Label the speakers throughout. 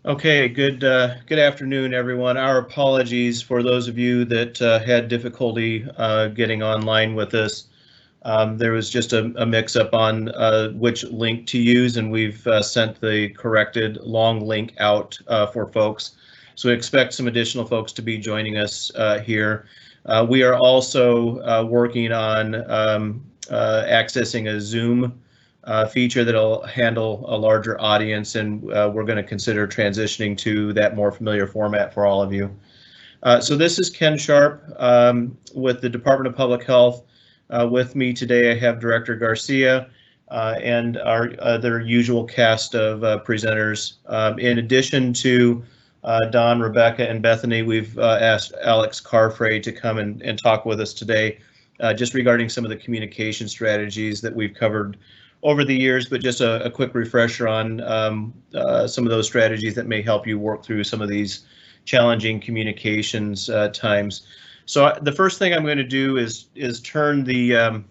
Speaker 1: Okay, good afternoon, everyone. Our apologies for those of you that had difficulty getting online with us. There was just a mix-up on which link to use, and we've sent the corrected long link out for folks. So we expect some additional folks to be joining us here. We are also working on accessing a Zoom feature that'll handle a larger audience, and we're going to consider transitioning to that more familiar format for all of you. So this is Ken Sharp with the Department of Public Health. With me today I have Director Garcia and our other usual cast of presenters. In addition to Don, Rebecca, and Bethany, we've asked Alex Carfrey to come and talk with us today just regarding some of the communication strategies that we've covered over the years, but just a quick refresher on some of those strategies that may help you work through some of these challenging communications times. So the first thing I'm going to do is turn the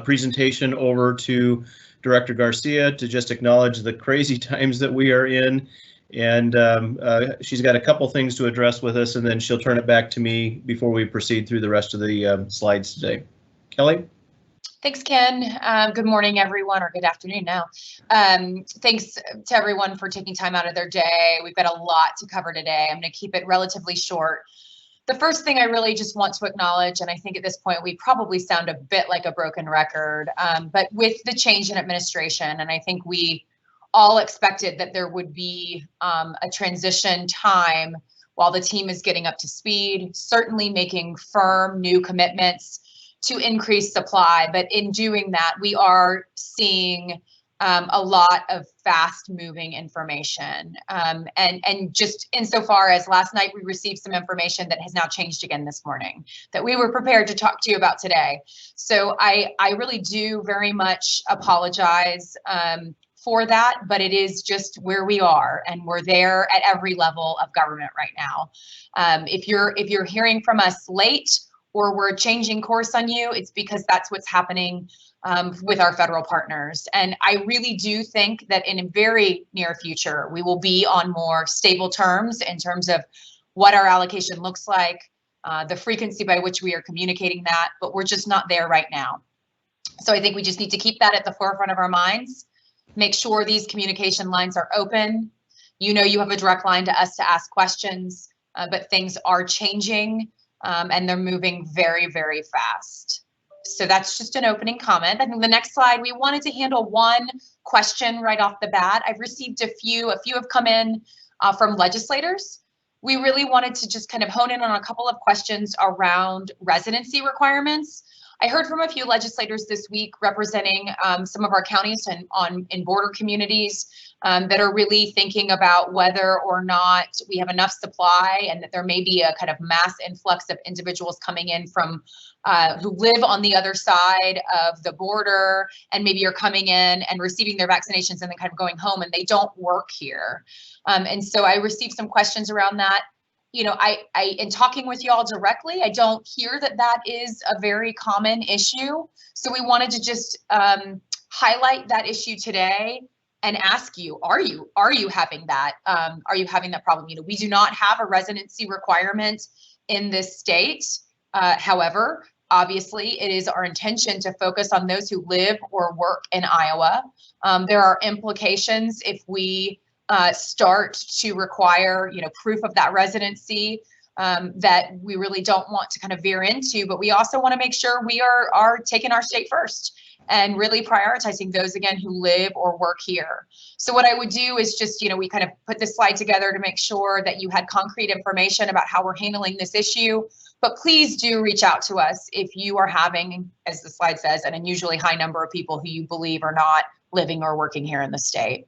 Speaker 1: presentation over to Director Garcia to just acknowledge the crazy times that we are in. And she's got a couple things to address with us, and then she'll turn it back to me before we proceed through the rest of the slides today. Kelly?
Speaker 2: Thanks, Ken. Good morning, everyone, or good afternoon now. Thanks to everyone for taking time out of their day. We've got a lot to cover today. I'm going to keep it relatively short. The first thing I really just want to acknowledge, and I think at this point we probably sound a bit like a broken record, but with the change in administration, and I think we all expected that there would be a transition time while the team is getting up to speed, certainly making firm new commitments to increase supply. But in doing that, we are seeing a lot of fast moving information. And just insofar as last night, we received some information that has now changed again this morning that we were prepared to talk to you about today. So I really do very much apologize for that, but it is just where we are, and we're there at every level of government right now. If you're hearing from us late, or we're changing course on you, it's because that's what's happening with our federal partners. And I really do think that in a very near future, we will be on more stable terms in terms of what our allocation looks like, the frequency by which we are communicating that, but we're just not there right now. So I think we just need to keep that at the forefront of our minds, make sure these communication lines are open. You know, you have a direct line to us to ask questions, but things are changing. And they're moving very, very fast. So that's just an opening comment. I think the next slide, we wanted to handle one question right off the bat. I've received a few have come in from legislators. We really wanted to just kind of hone in on a couple of questions around residency requirements. I heard from a few legislators this week representing some of our counties and in border communities that are really thinking about whether or not we have enough supply, and that there may be a kind of mass influx of individuals coming in from who live on the other side of the border, and maybe are coming in and receiving their vaccinations and then kind of going home, and they don't work here. And so I received some questions around that. You know, I in talking with y'all directly, I don't hear that that is a very common issue. So we wanted to just highlight that issue today and ask you, are you having that? Are you having that problem? You know, we do not have a residency requirement in this state. However, obviously, it is our intention to focus on those who live or work in Iowa. There are implications if we start to require, you know, proof of that residency that we really don't want to kind of veer into, but we also want to make sure we are taking our state first and really prioritizing those, again, who live or work here. So what I would do is just, you know, we kind of put this slide together to make sure that you had concrete information about how we're handling this issue, but please do reach out to us if you are having, as the slide says, an unusually high number of people who you believe are not living or working here in the state.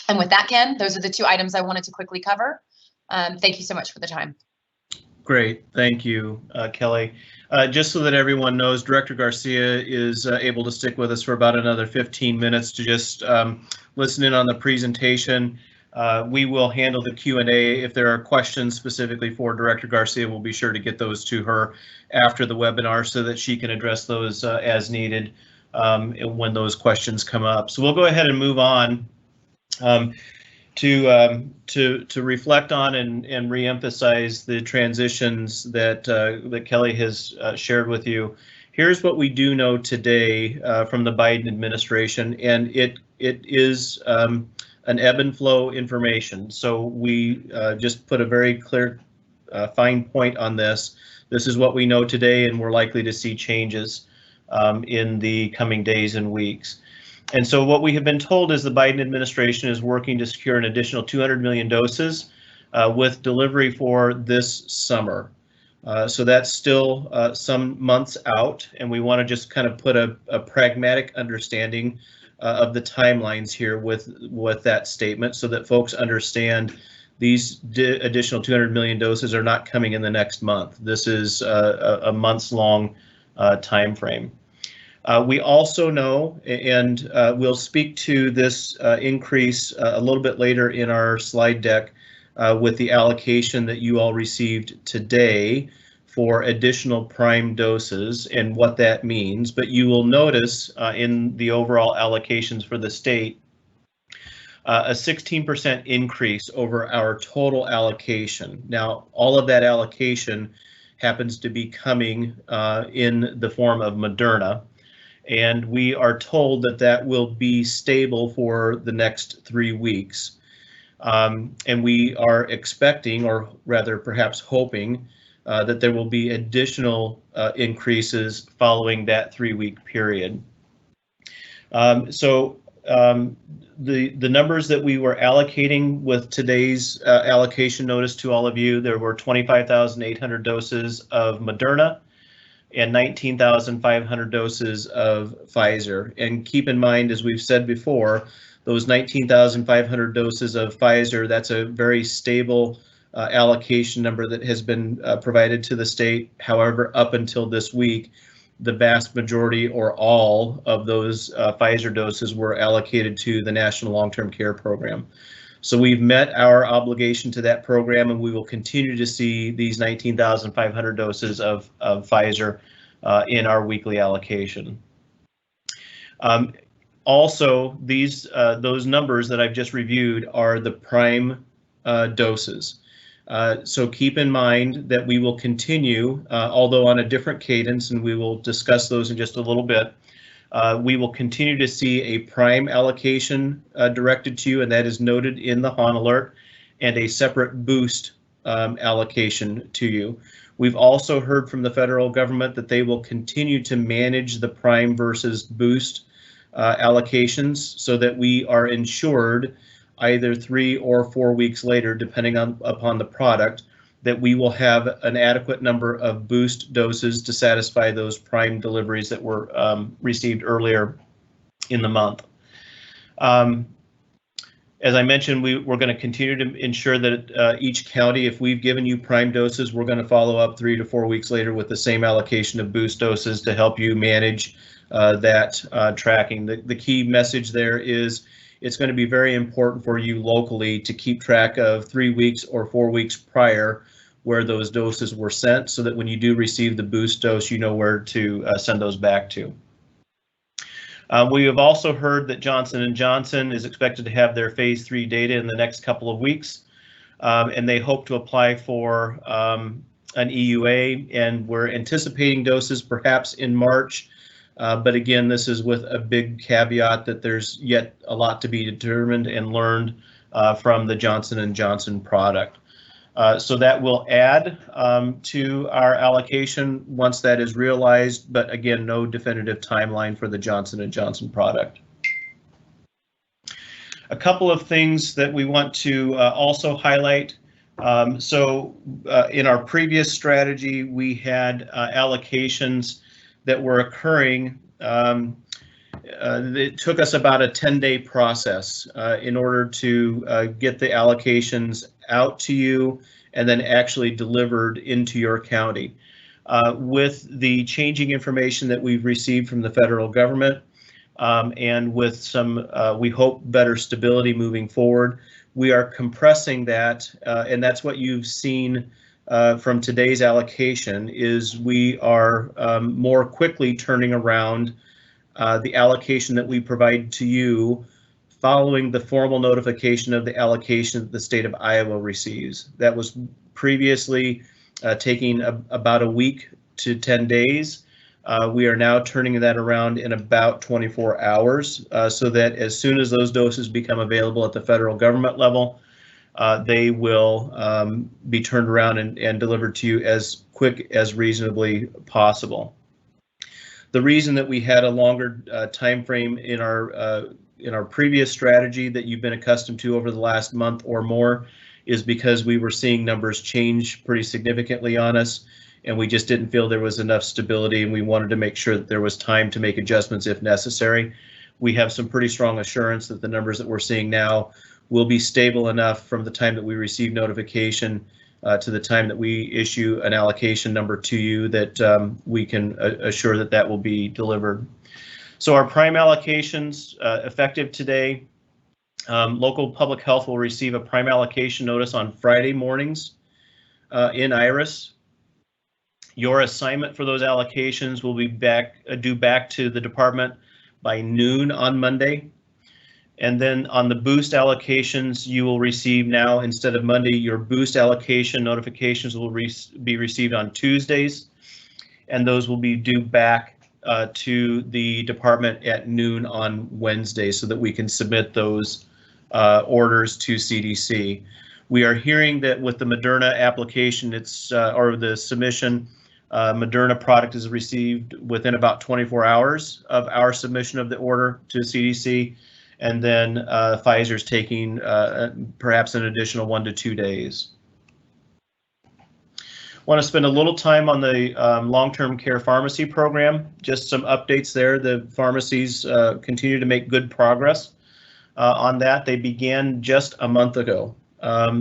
Speaker 2: And with that, Ken, those are the two items I wanted to quickly cover. Thank you so much for the time.
Speaker 1: Great, thank you, Kelly. Just so that everyone knows, Director Garcia is able to stick with us for about another 15 minutes to just listen in on the presentation. We will handle the Q&A. If there are questions specifically for Director Garcia, we'll be sure to get those to her after the webinar so that she can address those as needed when those questions come up. So we'll go ahead and move on. to reflect on and reemphasize the transitions that that Kelly has shared with you. Here's what we do know today from the Biden administration, and it is an ebb and flow information. So we just put a very clear fine point on this. This is what we know today, and we're likely to see changes in the coming days and weeks. And so what we have been told is the Biden administration is working to secure an additional 200 million doses with delivery for this summer. So that's still some months out, and we want to just kind of put a pragmatic understanding of the timelines here with that statement, so that folks understand these additional 200 million doses are not coming in the next month. This is a months-long time frame. We also know, and we'll speak to this increase a little bit later in our slide deck with the allocation that you all received today for additional prime doses and what that means. But you will notice in the overall allocations for the state, a 16% increase over our total allocation. Now, all of that allocation happens to be coming in the form of Moderna. And we are told that that will be stable for the next 3 weeks. And we are expecting, or rather perhaps hoping, that there will be additional increases following that 3-week period. The numbers that we were allocating with today's allocation notice to all of you, there were 25,800 doses of Moderna and 19,500 doses of Pfizer. And keep in mind, as we've said before, those 19,500 doses of Pfizer, that's a very stable allocation number that has been provided to the state. However, up until this week, the vast majority or all of those Pfizer doses were allocated to the National Long-Term Care Program. So we've met our obligation to that program, and we will continue to see these 19,500 doses of Pfizer in our weekly allocation. Also, those numbers that I've just reviewed are the prime doses. So keep in mind that we will continue, although on a different cadence, and we will discuss those in just a little bit. We will continue to see a prime allocation directed to you, and that is noted in the HON alert, and a separate boost allocation to you. We've also heard from the federal government that they will continue to manage the prime versus boost allocations so that we are insured either 3 or 4 weeks later, depending upon the product, that we will have an adequate number of boost doses to satisfy those prime deliveries that were received earlier in the month. As I mentioned, we're going to continue to ensure that each county, if we've given you prime doses, we're going to follow up 3 to 4 weeks later with the same allocation of boost doses to help you manage that tracking. The key message there is it's going to be very important for you locally to keep track of 3 weeks or 4 weeks prior where those doses were sent, so that when you do receive the boost dose, you know where to send those back to. We have also heard that Johnson & Johnson is expected to have their phase 3 data in the next couple of weeks, and they hope to apply for an EUA, and we're anticipating doses perhaps in March. But again, this is with a big caveat that there's yet a lot to be determined and learned from the Johnson & Johnson product. So that will add to our allocation once that is realized, but again, no definitive timeline for the Johnson & Johnson product. A couple of things that we want to also highlight. In our previous strategy, we had allocations that were occurring. It took us about a 10-day process in order to get the allocations out to you and then actually delivered into your county. With the changing information that we've received from the federal government and with some, we hope, better stability moving forward, we are compressing that, and that's what you've seen from today's allocation, is we are more quickly turning around the allocation that we provide to you following the formal notification of the allocation that the state of Iowa receives. That was previously taking about a week to 10 days. We are now turning that around in about 24 hours so that as soon as those doses become available at the federal government level, they will be turned around and delivered to you as quick as reasonably possible. The reason that we had a longer time frame in our previous strategy that you've been accustomed to over the last month or more is because we were seeing numbers change pretty significantly on us, and we just didn't feel there was enough stability, and we wanted to make sure that there was time to make adjustments if necessary. We have some pretty strong assurance that the numbers that we're seeing now will be stable enough from the time that we receive notification to the time that we issue an allocation number to you that we can assure that that will be delivered. So our prime allocations effective today, local public health will receive a prime allocation notice on Friday mornings in IRIS. Your assignment for those allocations will be due back to the department by noon on Monday. And then on the boost allocations, you will receive now, instead of Monday, your boost allocation notifications will be received on Tuesdays, and those will be due back to the department at noon on Wednesday so that we can submit those orders to CDC. We are hearing that with the Moderna application, or the submission, Moderna product is received within about 24 hours of our submission of the order to CDC, and then Pfizer's taking perhaps an additional 1 to 2 days. Want to spend a little time on the long-term care pharmacy program. Just some updates there. The pharmacies continue to make good progress on that. They began just a month ago.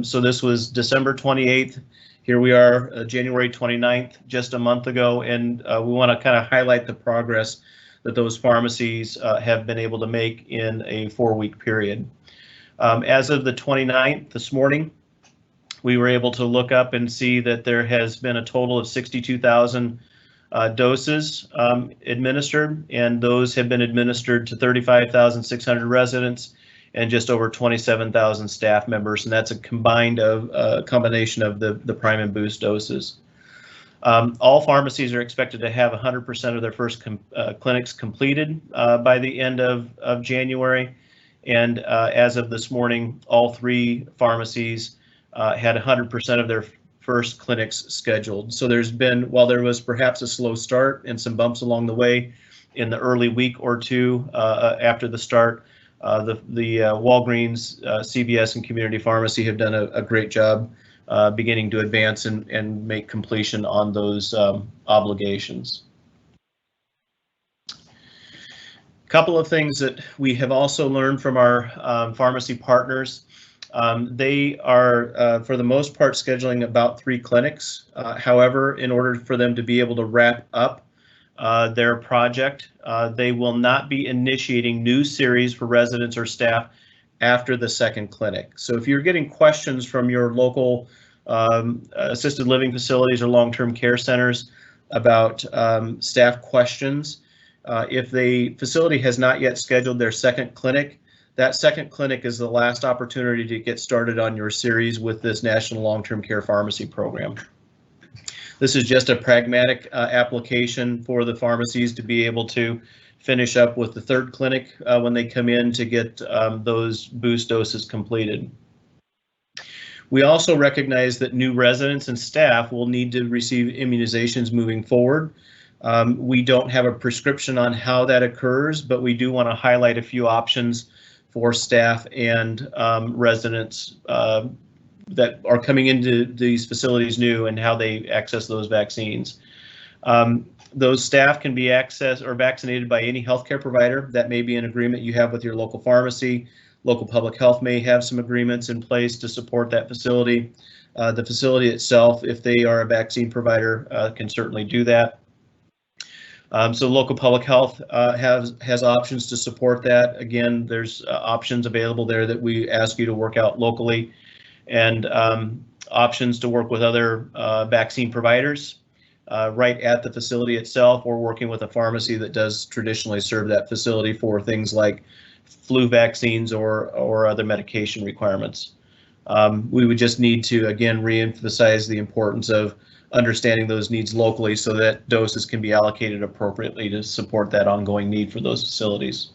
Speaker 1: So this was December 28th. Here we are, January 29th, just a month ago, and we want to kind of highlight the progress that those pharmacies have been able to make in a 4-week period. As of the 29th, this morning, we were able to look up and see that there has been a total of 62,000 doses administered, and those have been administered to 35,600 residents and just over 27,000 staff members, and that's a combination of the prime and boost doses. All pharmacies are expected to have 100% of their first clinics completed by the end of January, and as of this morning, all 3 pharmacies had 100% of their first clinics scheduled. So there's been, while there was perhaps a slow start and some bumps along the way in the early week or two after the start, the Walgreens, CVS, and Community Pharmacy have done a great job beginning to advance and make completion on those obligations. A couple of things that we have also learned from our pharmacy partners. They are, for the most part, scheduling about 3 clinics. However, in order for them to be able to wrap up their project, they will not be initiating new series for residents or staff after the 2nd clinic. So if you're getting questions from your local assisted living facilities or long-term care centers about staff questions, if the facility has not yet scheduled their 2nd clinic, that 2nd clinic is the last opportunity to get started on your series with this National Long-Term Care Pharmacy Program. This is just a pragmatic application for the pharmacies to be able to finish up with the 3rd clinic when they come in to get those boost doses completed. We also recognize that new residents and staff will need to receive immunizations moving forward. We don't have a prescription on how that occurs, but we do want to highlight a few options for staff and residents that are coming into these facilities new and how they access those vaccines. Those staff can be accessed or vaccinated by any healthcare provider. That may be an agreement you have with your local pharmacy. Local public health may have some agreements in place to support that facility. The facility itself, if they are a vaccine provider, can certainly do that. So local public health has options to support that. Again, there's options available there that we ask you to work out locally, and options to work with other vaccine providers right at the facility itself, or working with a pharmacy that does traditionally serve that facility for things like flu vaccines or other medication requirements. We would just need to, again, reemphasize the importance of understanding those needs locally so that doses can be allocated appropriately to support that ongoing need for those facilities.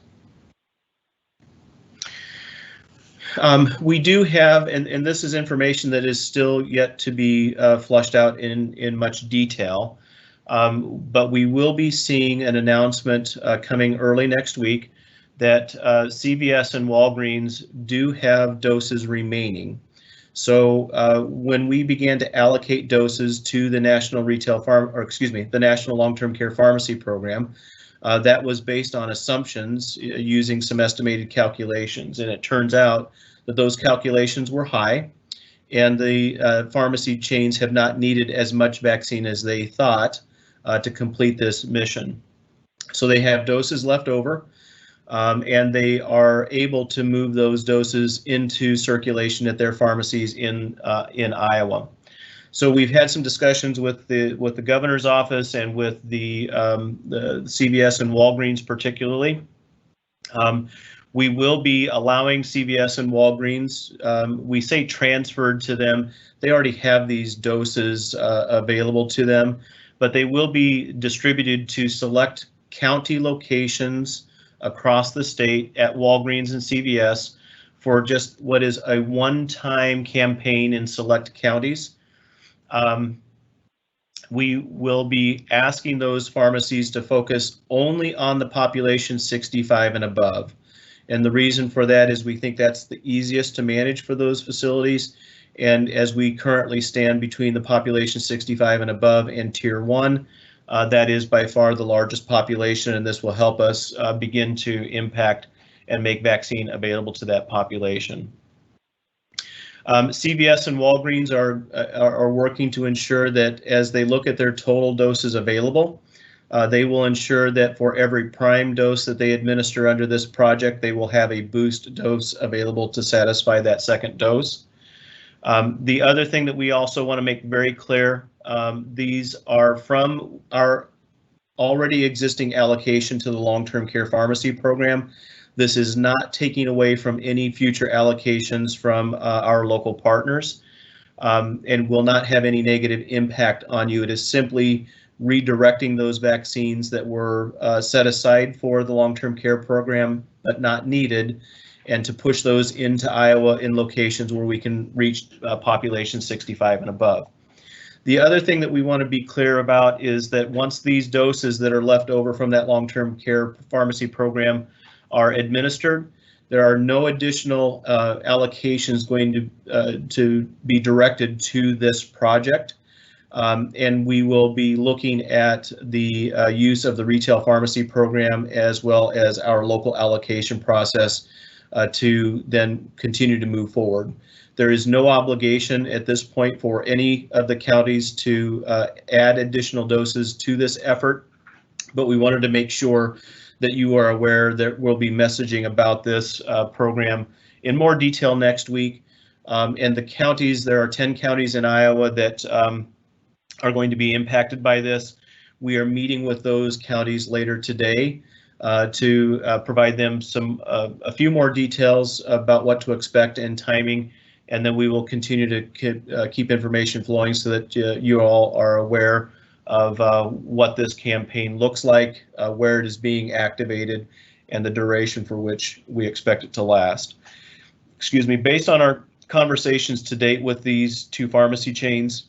Speaker 1: We do have, and this is information that is still yet to be flushed out in much detail, but we will be seeing an announcement coming early next week that CVS and Walgreens do have doses remaining. So when we began to allocate doses to the National the National Long-Term Care Pharmacy Program, that was based on assumptions using some estimated calculations, and it turns out that those calculations were high, and the pharmacy chains have not needed as much vaccine as they thought to complete this mission. So they have doses left over, and they are able to move those doses into circulation at their pharmacies in Iowa. So we've had some discussions with the governor's office and with the CVS and Walgreens particularly. We will be allowing CVS and Walgreens, we say transferred to them. They already have these doses available to them, but they will be distributed to select county locations across the state at Walgreens and CVS for just what is a one-time campaign in select counties. We will be asking those pharmacies to focus only on the population 65 and above. And the reason for that is we think that's the easiest to manage for those facilities. And as we currently stand between the population 65 and above and Tier 1, that is by far the largest population, and this will help us begin to impact and make vaccine available to that population. CVS and Walgreens are working to ensure that as they look at their total doses available, they will ensure that for every prime dose that they administer under this project, they will have a boost dose available to satisfy that second dose. The other thing that we also want to make very clear, these are from our already existing allocation to the long-term care pharmacy program. This is not taking away from any future allocations from our local partners, and will not have any negative impact on you. It is simply redirecting those vaccines that were set aside for the long-term care program but not needed, and to push those into Iowa in locations where we can reach population 65 and above. The other thing that we want to be clear about is that once these doses that are left over from that long-term care pharmacy program are administered, there are no additional allocations going to be directed to this project. And we will be looking at the use of the retail pharmacy program as well as our local allocation process to then continue to move forward. There is no obligation at this point for any of the counties to add additional doses to this effort, but we wanted to make sure that you are aware that we'll be messaging about this program in more detail next week. And the counties, there are 10 counties in Iowa that are going to be impacted by this. We are meeting with those counties later today to provide them a few more details about what to expect and timing, and then we will continue to keep information flowing so that you all are aware of what this campaign looks like, where it is being activated, and the duration for which we expect it to last. Excuse me, based on our conversations to date with these two pharmacy chains,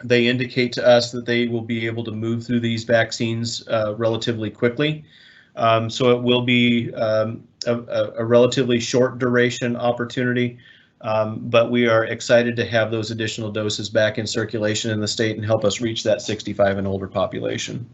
Speaker 1: they indicate to us that they will be able to move through these vaccines relatively quickly. So it will be a relatively short duration opportunity, but we are excited to have those additional doses back in circulation in the state and help us reach that 65 and older population.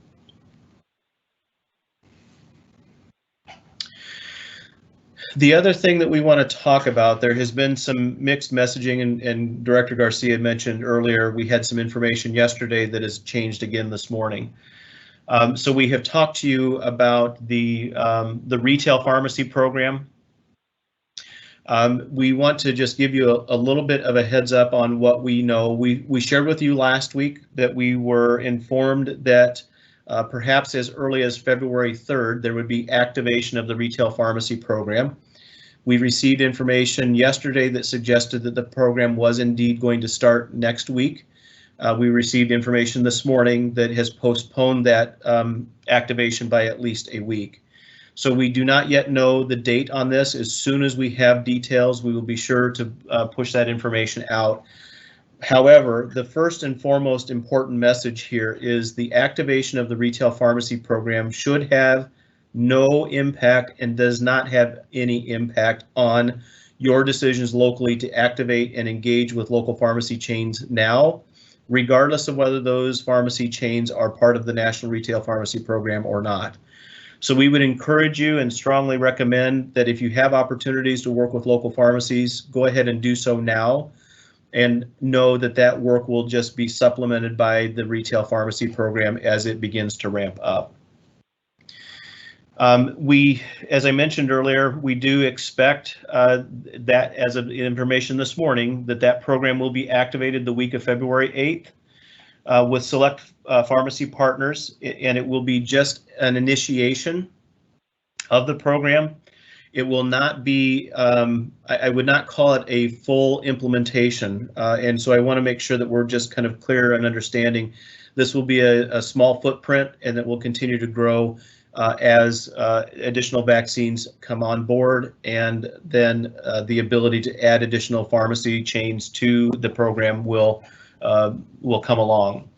Speaker 1: The other thing that we want to talk about, there has been some mixed messaging, and Director Garcia had mentioned earlier, we had some information yesterday that has changed again this morning. So we have talked to you about the retail pharmacy program. We want to just give you a little bit of a heads up on what we know. We shared with you last week that we were informed that perhaps as early as February 3rd, there would be activation of the retail pharmacy program. We received information yesterday that suggested that the program was indeed going to start next week. We received information this morning that has postponed that activation by at least a week. So we do not yet know the date on this. As soon as we have details, we will be sure to push that information out. However, the first and foremost important message here is the activation of the retail pharmacy program should have no impact and does not have any impact on your decisions locally to activate and engage with local pharmacy chains now, regardless of whether those pharmacy chains are part of the National Retail Pharmacy Program or not. So we would encourage you and strongly recommend that if you have opportunities to work with local pharmacies, go ahead and do so now, and know that that work will just be supplemented by the retail pharmacy program as it begins to ramp up. As I mentioned earlier, we do expect that as of information this morning, that program will be activated the week of February 8th with select pharmacy partners, and it will be just an initiation of the program. It will not be, I would not call it a full implementation, and so I want to make sure that we're just kind of clear and understanding. This will be a small footprint, and it will continue to grow as additional vaccines come on board, and then the ability to add additional pharmacy chains to the program will come along.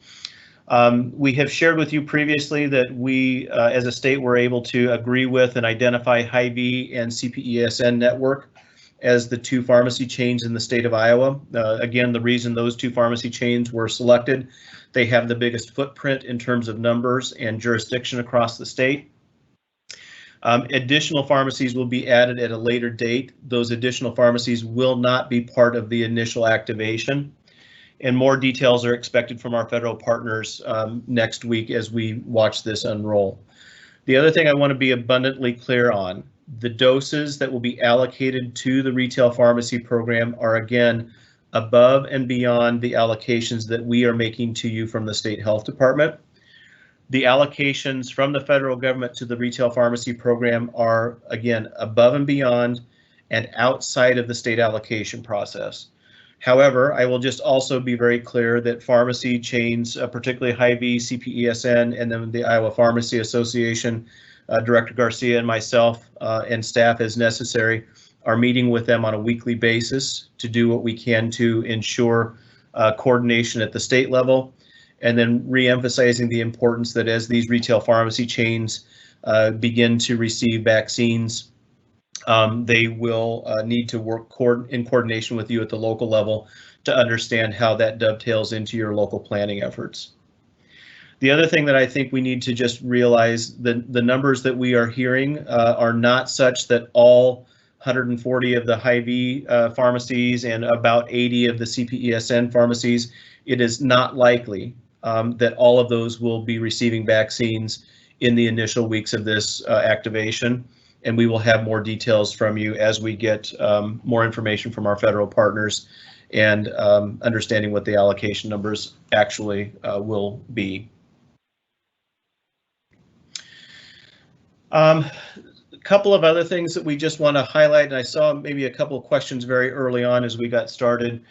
Speaker 1: We have shared with you previously that we, as a state, were able to agree with and identify Hy-Vee and CPESN network as the two pharmacy chains in the state of Iowa. Again, the reason those two pharmacy chains were selected, they have the biggest footprint in terms of numbers and jurisdiction across the state. Additional pharmacies will be added at a later date. Those additional pharmacies will not be part of the initial activation, and more details are expected from our federal partners next week as we watch this unroll. The other thing I want to be abundantly clear on, the doses that will be allocated to the retail pharmacy program are again above and beyond the allocations that we are making to you from the state health department. The allocations from the federal government to the retail pharmacy program are again above and beyond and outside of the state allocation process. However, I will just also be very clear that pharmacy chains, particularly Hy-Vee, CPESN, and then the Iowa Pharmacy Association, Director Garcia and myself and staff as necessary are meeting with them on a weekly basis to do what we can to ensure coordination at the state level, and then re-emphasizing the importance that as these retail pharmacy chains begin to receive vaccines, they will need to work in coordination with you at the local level to understand how that dovetails into your local planning efforts. The other thing that I think we need to just realize, that the numbers that we are hearing are not such that all 140 of the Hy-Vee pharmacies and about 80 of the CPESN pharmacies, it is not likely that all of those will be receiving vaccines in the initial weeks of this activation. And we will have more details from you as we get more information from our federal partners and understanding what the allocation numbers actually will be. A couple of other things that we just want to highlight, and I saw maybe a couple of questions very early on as we got started.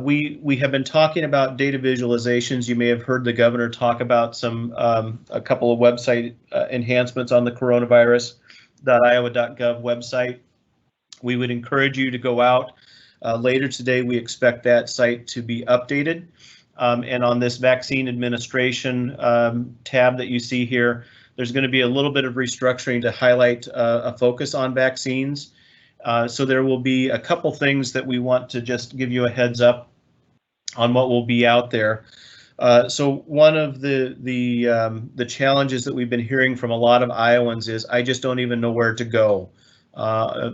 Speaker 1: We have been talking about data visualizations. You may have heard the governor talk about a couple of website enhancements on the coronavirus.iowa.gov website. We would encourage you to go out later today. We expect that site to be updated. And on this vaccine administration tab that you see here, there's going to be a little bit of restructuring to highlight a focus on vaccines. So there will be a couple things that we want to just give you a heads up on what will be out there. So one of the challenges that we've been hearing from a lot of Iowans is, I just don't even know where to go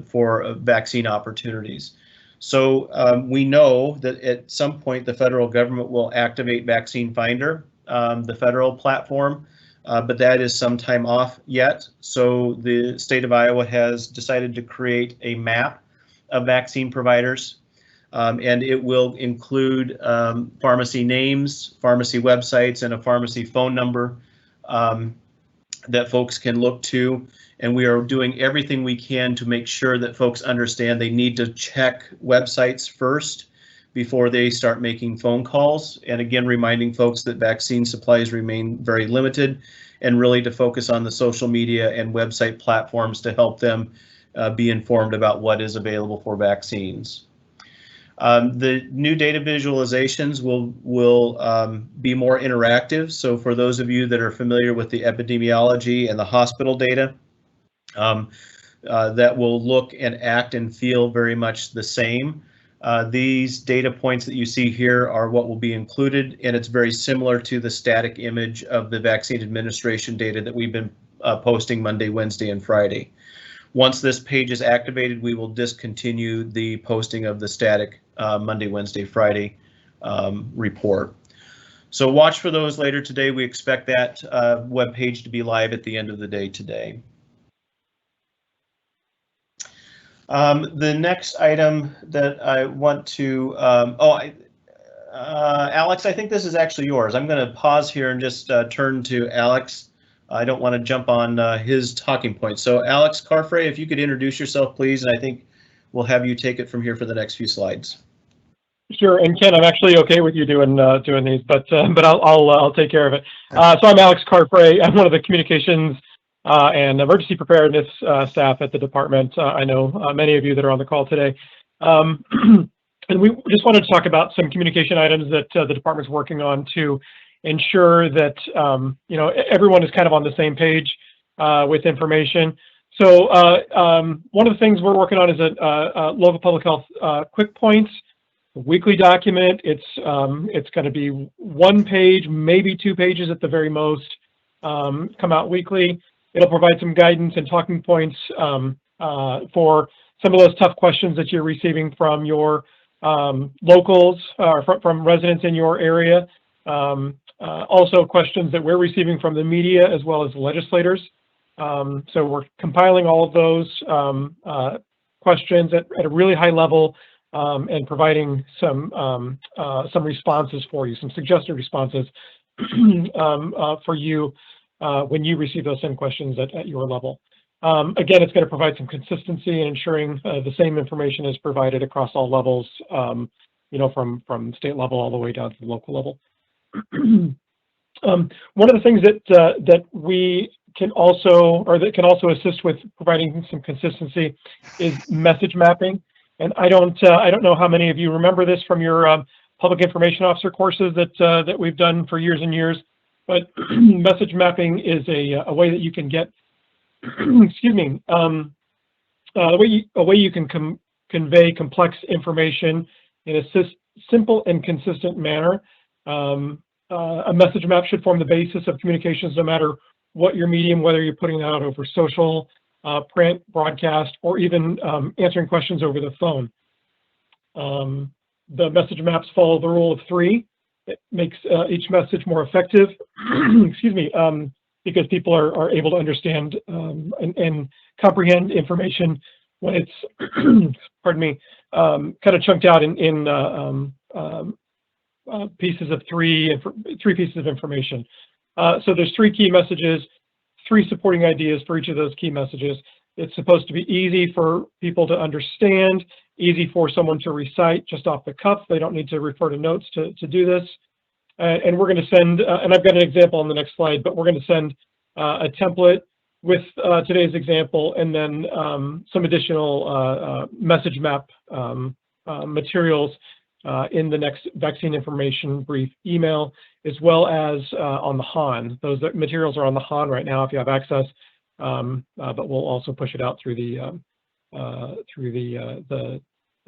Speaker 1: for vaccine opportunities. So we know that at some point the federal government will activate Vaccine Finder, the federal platform, but that is some time off yet. So the state of Iowa has decided to create a map of vaccine providers. And it will include pharmacy names, pharmacy websites, and a pharmacy phone number that folks can look to. And we are doing everything we can to make sure that folks understand they need to check websites first before they start making phone calls. And again, reminding folks that vaccine supplies remain very limited, and really to focus on the social media and website platforms to help them be informed about what is available for vaccines. The new data visualizations will be more interactive. So for those of you that are familiar with the epidemiology and the hospital data, that will look and act and feel very much the same. These data points that you see here are what will be included, and it's very similar to the static image of the vaccine administration data that we've been posting Monday, Wednesday, and Friday. Once this page is activated, we will discontinue the posting of the static Monday, Wednesday, Friday report. So watch for those later today. We expect that web page to be live at the end of the day today. The next item that I want to, Alex, I think this is actually yours. I'm going to pause here and just turn to Alex. I don't want to jump on his talking points. So Alex Carfrey, if you could introduce yourself, please, and I think we'll have you take it from here for the next few slides.
Speaker 3: Sure, and Ken, I'm actually okay with you doing these, but I'll take care of it. So I'm Alex Carfrey. I'm one of the communications and emergency preparedness staff at the department. I know many of you that are on the call today. And we just wanted to talk about some communication items that the department's working on to ensure that everyone is kind of on the same page with information. So one of the things we're working on is a local public health quick points weekly document. It's going to be 1 page, maybe 2 pages at the very most, come out weekly. It'll provide some guidance and talking points for some of those tough questions that you're receiving from your locals or from residents in your area. Also questions that we're receiving from the media as well as legislators. So we're compiling all of those questions at a really high level and providing some responses for you, some suggested responses for you when you receive those same questions at your level. Again, it's going to provide some consistency in ensuring the same information is provided across all levels, from state level all the way down to the local level. One of the things that we can also, or that can also assist with providing some consistency, is message mapping. And I don't know how many of you remember this from your public information officer courses that we've done for years and years. But message mapping is a way that you can get, excuse me, a way you can convey complex information in a simple and consistent manner. A message map should form the basis of communications no matter what your medium, whether you're putting it out over social, print, broadcast, or even answering questions over the phone. The message maps follow the rule of 3. It makes each message more effective, excuse me, because people are able to understand and comprehend information when it's, pardon me, kind of chunked out in pieces of three pieces of information. So there's 3 key messages, 3 supporting ideas for each of those key messages. It's supposed to be easy for people to understand, easy for someone to recite just off the cuff. They don't need to refer to notes to do this. And we're going to send, and I've got an example on the next slide, but we're going to send a template with today's example, and then some additional message map materials in the next vaccine information brief email, as well as on the HON. Those materials are on the HON right now if you have access, but we'll also push it out through the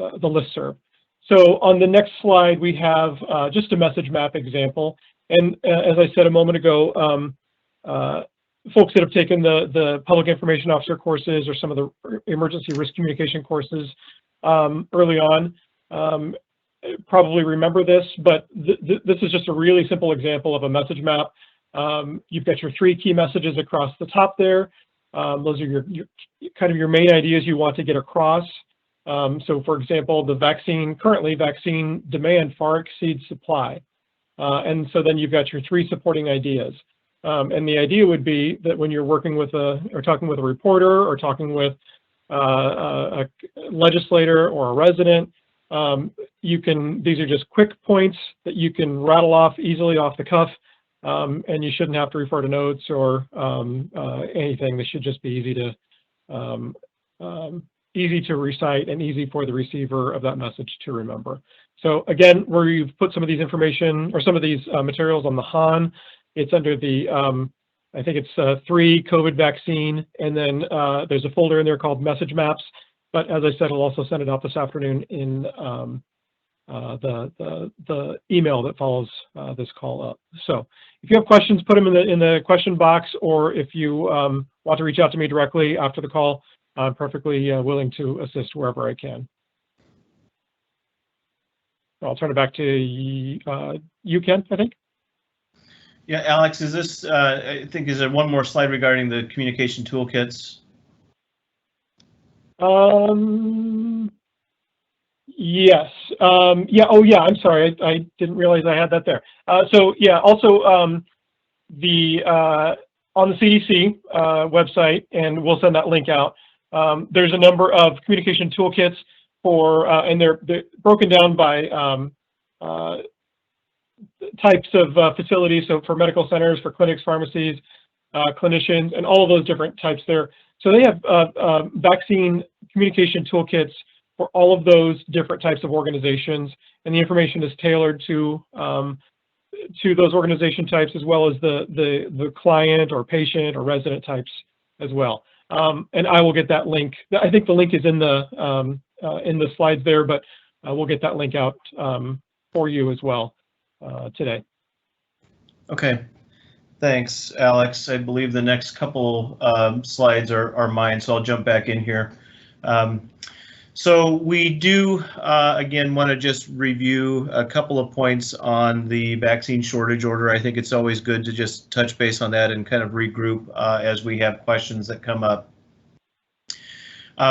Speaker 3: listserv. So on the next slide, we have just a message map example. And as I said a moment ago, folks that have taken the public information officer courses or some of the emergency risk communication courses early on probably remember this, but this is just a really simple example of a message map. You've got your 3 key messages across the top there. Those are your kind of your main ideas you want to get across. So for example, currently vaccine demand far exceeds supply. And so then you've got your 3 supporting ideas. And the idea would be that when you're working with or talking with a reporter or talking with a legislator or a resident, these are just quick points that you can rattle off easily off the cuff, and you shouldn't have to refer to notes or anything. This should just be easy to recite and easy for the receiver of that message to remember. So again, where you've put some of these information or some of these materials on the HAN, it's under the, I think it's 3 COVID vaccine, and then there's a folder in there called message maps. But as I said, I'll also send it out this afternoon in the email that follows this call up. So if you have questions, put them in the question box, or if you want to reach out to me directly after the call, I'm perfectly willing to assist wherever I can. I'll turn it back to you, Ken, I think.
Speaker 1: Yeah, Alex, is this, I think, is there one more slide regarding the communication toolkits?
Speaker 3: Yes. Yeah. Oh, yeah. I'm sorry. I didn't realize I had that there. So yeah. Also, on the CDC website, and we'll send that link out. There's a number of communication toolkits for, and they're broken down by types of facilities. So for medical centers, for clinics, pharmacies, clinicians, and all of those different types there. So they have vaccine communication toolkits for all of those different types of organizations, and the information is tailored to those organization types, as well as the client or patient or resident types as well. And I will get that link. I think the link is in the slides there, but we'll get that link out for you as well today. Okay.
Speaker 1: Thanks, Alex. I believe the next couple slides are mine, so I'll jump back in here. So we do, again, want to just review a couple of points on the vaccine shortage order. I think it's always good to just touch base on that and kind of regroup as we have questions that come up.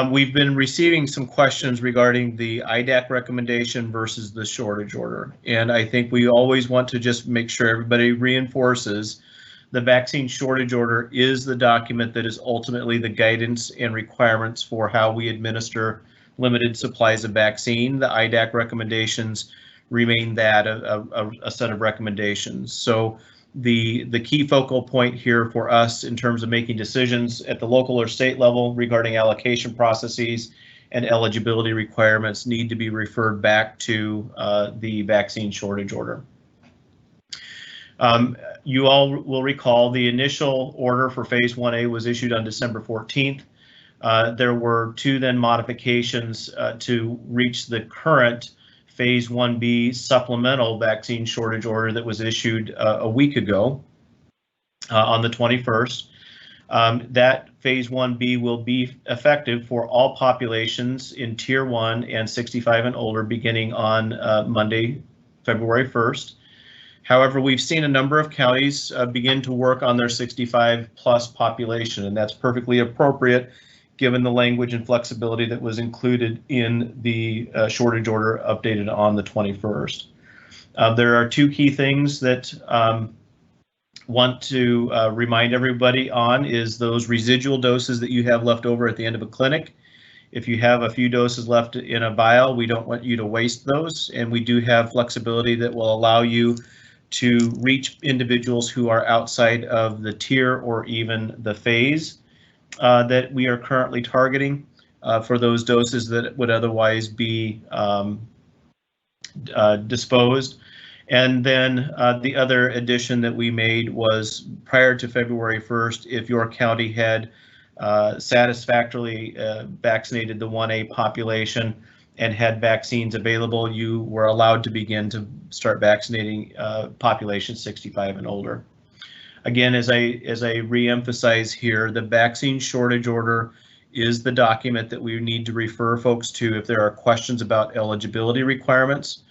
Speaker 1: We've been receiving some questions regarding the IDAC recommendation versus the shortage order. And I think we always want to just make sure everybody reinforces the vaccine shortage order is the document that is ultimately the guidance and requirements for how we administer limited supplies of vaccine. The IDAC recommendations remain that a set of recommendations. So the key focal point here for us in terms of making decisions at the local or state level regarding allocation processes and eligibility requirements need to be referred back to the vaccine shortage order. You all will recall the initial order for phase 1A was issued on December 14th. There were 2 then modifications to reach the current phase 1B supplemental vaccine shortage order that was issued a week ago on the 21st. That phase 1B will be effective for all populations in Tier 1 and 65 and older beginning on Monday, February 1st. However, we've seen a number of counties begin to work on their 65 plus population, and that's perfectly appropriate given the language and flexibility that was included in the shortage order updated on the 21st. There are 2 key things that want to remind everybody on is those residual doses that you have left over at the end of a clinic. If you have a few doses left in a vial, we don't want you to waste those, and we do have flexibility that will allow you to reach individuals who are outside of the tier or even the phase that we are currently targeting for those doses that would otherwise be disposed. And then the other addition that we made was prior to February 1st, if your county had satisfactorily vaccinated the 1A population and had vaccines available, you were allowed to begin to start vaccinating population 65 and older. Again, as I re-emphasize here, the vaccine shortage order is the document that we need to refer folks to if there are questions about eligibility requirements.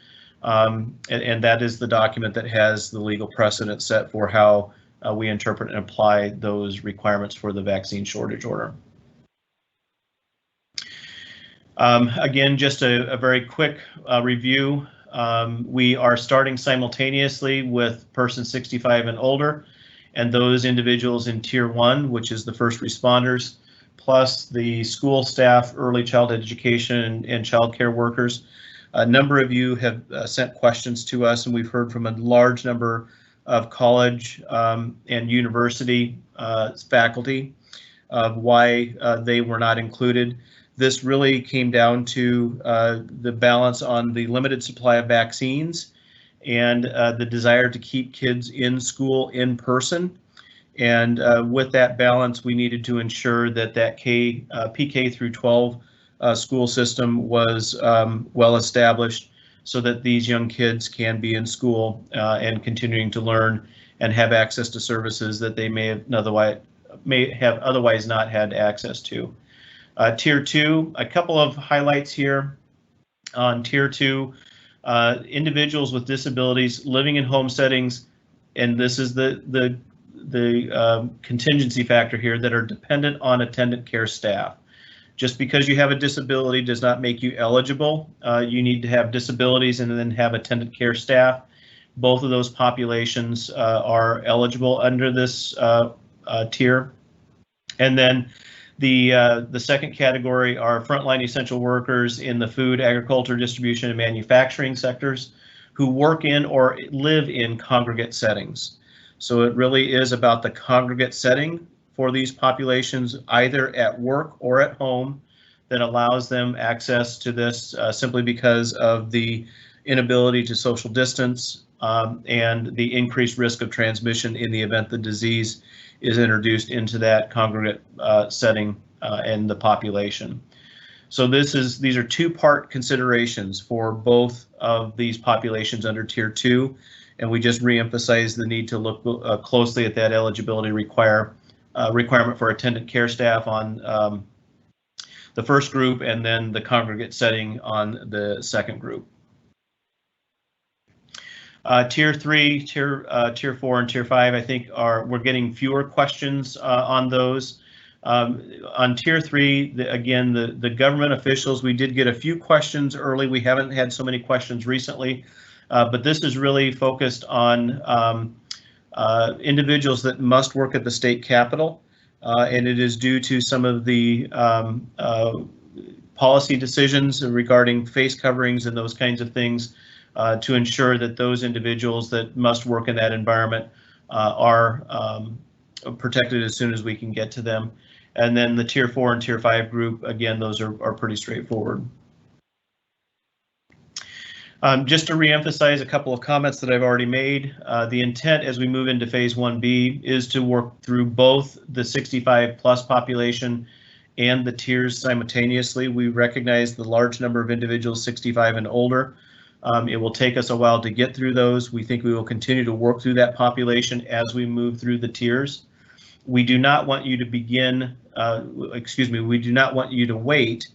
Speaker 1: And that is the document that has the legal precedent set for how we interpret and apply those requirements for the vaccine shortage order. Again, just a very quick review. We are starting simultaneously with persons 65 and older, and those individuals in Tier 1, which is the first responders, plus the school staff, early childhood education, and child care workers. A number of you have sent questions to us, and we've heard from a large number of college and university faculty of why they were not included. This really came down to the balance on the limited supply of vaccines and the desire to keep kids in school in person. And with that balance, we needed to ensure that PK through 12 school system was well established so that these young kids can be in school and continuing to learn and have access to services that they may have otherwise not had access to. Tier 2, a couple of highlights here on Tier 2, individuals with disabilities living in home settings, and this is the contingency factor here, that are dependent on attendant care staff. Just because you have a disability does not make you eligible. You need to have disabilities and then have attendant care staff. Both of those populations are eligible under this tier. And then the second category are frontline essential workers in the food, agriculture, distribution, and manufacturing sectors who work in or live in congregate settings. So it really is about the congregate setting for these populations, either at work or at home, that allows them access to this simply because of the inability to social distance and the increased risk of transmission in the event the disease is introduced into that congregate setting and the population. So these are two-part considerations for both of these populations under Tier 2, and we just reemphasize the need to look closely at that eligibility requirement for attendant care staff on the first group, and then the congregate setting on the second group. Tier 3, Tier 4, and Tier 5, I think we're getting fewer questions on those. On Tier 3, again, the government officials, we did get a few questions early. We haven't had so many questions recently, but this is really focused on individuals that must work at the state capitol, and it is due to some of the policy decisions regarding face coverings and those kinds of things, to ensure that those individuals that must work in that environment are protected as soon as we can get to them. And then the Tier 4 and Tier 5 group, again, those are pretty straightforward. Just to reemphasize a couple of comments that I've already made, the intent as we move into Phase 1B is to work through both the 65 plus population and the tiers simultaneously. We recognize the large number of individuals 65 and older. It will take us a while to get through those. We think we will continue to work through that population as we move through the tiers. We do not want you to begin, we do not want you to wait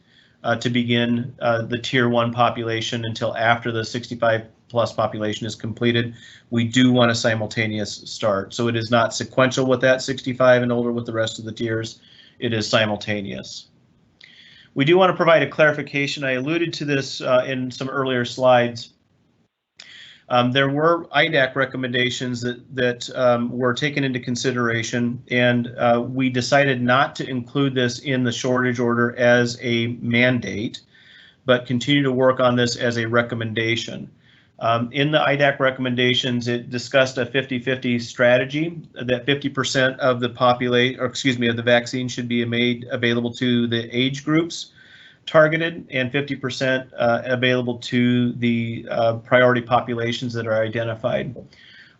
Speaker 1: to begin the Tier 1 population until after the 65 plus population is completed. We do want a simultaneous start. So it is not sequential with that 65 and older with the rest of the tiers. It is simultaneous. We do want to provide a clarification. I alluded to this in some earlier slides. There were IDAC recommendations that were taken into consideration, and we decided not to include this in the shortage order as a mandate, but continue to work on this as a recommendation. In the IDAC recommendations, it discussed a 50-50 strategy, that 50% of the of the vaccine should be made available to the age groups targeted, and 50% available to the priority populations that are identified.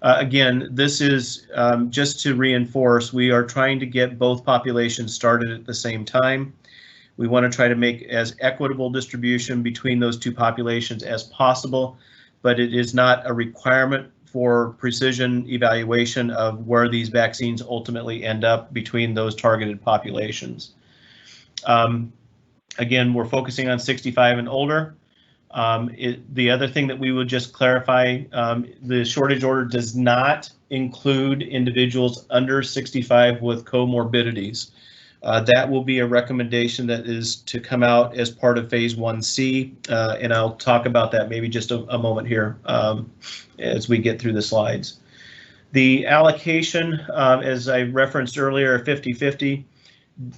Speaker 1: Again, this is just to reinforce, we are trying to get both populations started at the same time. We want to try to make as equitable distribution between those two populations as possible, but it is not a requirement for precision evaluation of where these vaccines ultimately end up between those targeted populations. Again, we're focusing on 65 and older. The other thing that we would just clarify, the shortage order does not include individuals under 65 with comorbidities. That will be a recommendation that is to come out as part of phase 1C, and I'll talk about that maybe just a moment here as we get through the slides. The allocation, as I referenced earlier, 50-50,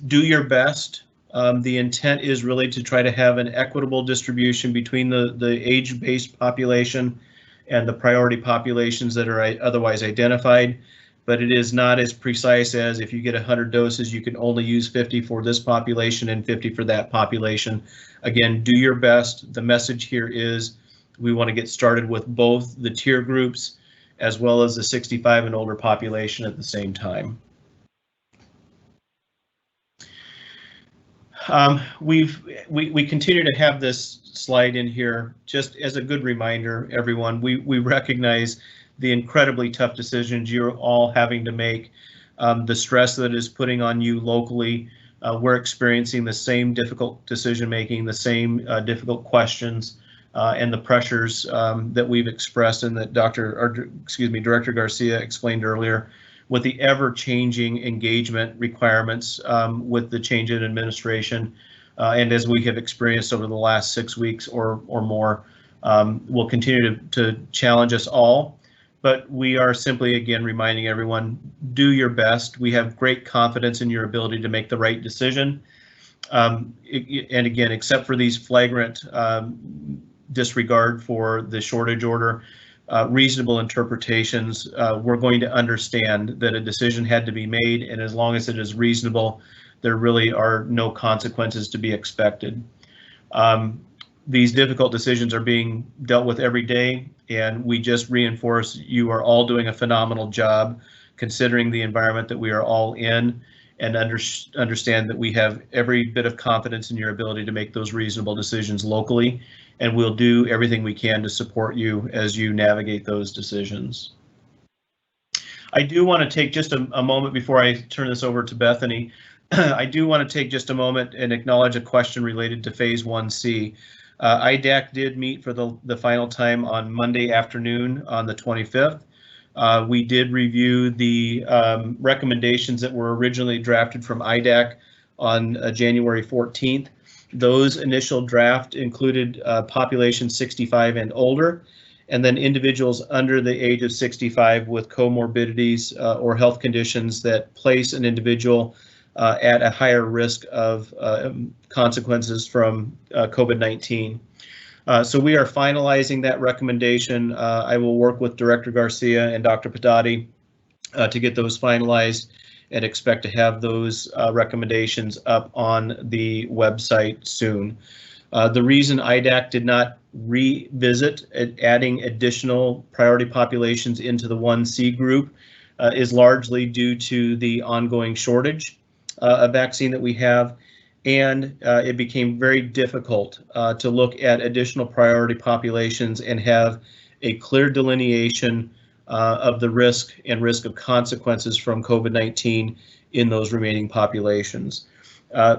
Speaker 1: do your best. The intent is really to try to have an equitable distribution between the age-based population and the priority populations that are otherwise identified, but it is not as precise as if you get 100 doses, you can only use 50 for this population and 50 for that population. Again, do your best. The message here is we want to get started with both the tier groups as well as the 65 and older population at the same time. We continue to have this slide in here just as a good reminder, everyone. We recognize the incredibly tough decisions you're all having to make, the stress that is putting on you locally. We're experiencing the same difficult decision making, the same difficult questions, and the pressures that we've expressed and that Director Garcia explained earlier, with the ever-changing engagement requirements with the change in administration, and as we have experienced over the last 6 weeks or more, will continue to challenge us all. But we are simply, again, reminding everyone, do your best. We have great confidence in your ability to make the right decision. And again, except for these flagrant disregard for the shortage order, reasonable interpretations, we're going to understand that a decision had to be made, and as long as it is reasonable, there really are no consequences to be expected. These difficult decisions are being dealt with every day, and we just reinforce you are all doing a phenomenal job considering the environment that we are all in, and understand that we have every bit of confidence in your ability to make those reasonable decisions locally, and we'll do everything we can to support you as you navigate those decisions. I do want to take just a moment before I turn this over to Bethany. I do want to take just a moment and acknowledge a question related to phase 1C. IDAC did meet for the final time on Monday afternoon on the 25th. We did review the recommendations that were originally drafted from IDAC on January 14th. Those initial draft included population 65 and older, and then individuals under the age of 65 with comorbidities or health conditions that place an individual at a higher risk of consequences from COVID-19. So we are finalizing that recommendation. I will work with Director Garcia and Dr. Padati to get those finalized, and expect to have those recommendations up on the website soon. The reason IDAC did not revisit adding additional priority populations into the 1C group is largely due to the ongoing shortage of vaccine that we have, and it became very difficult to look at additional priority populations and have a clear delineation of the risk and risk of consequences from COVID-19 in those remaining populations.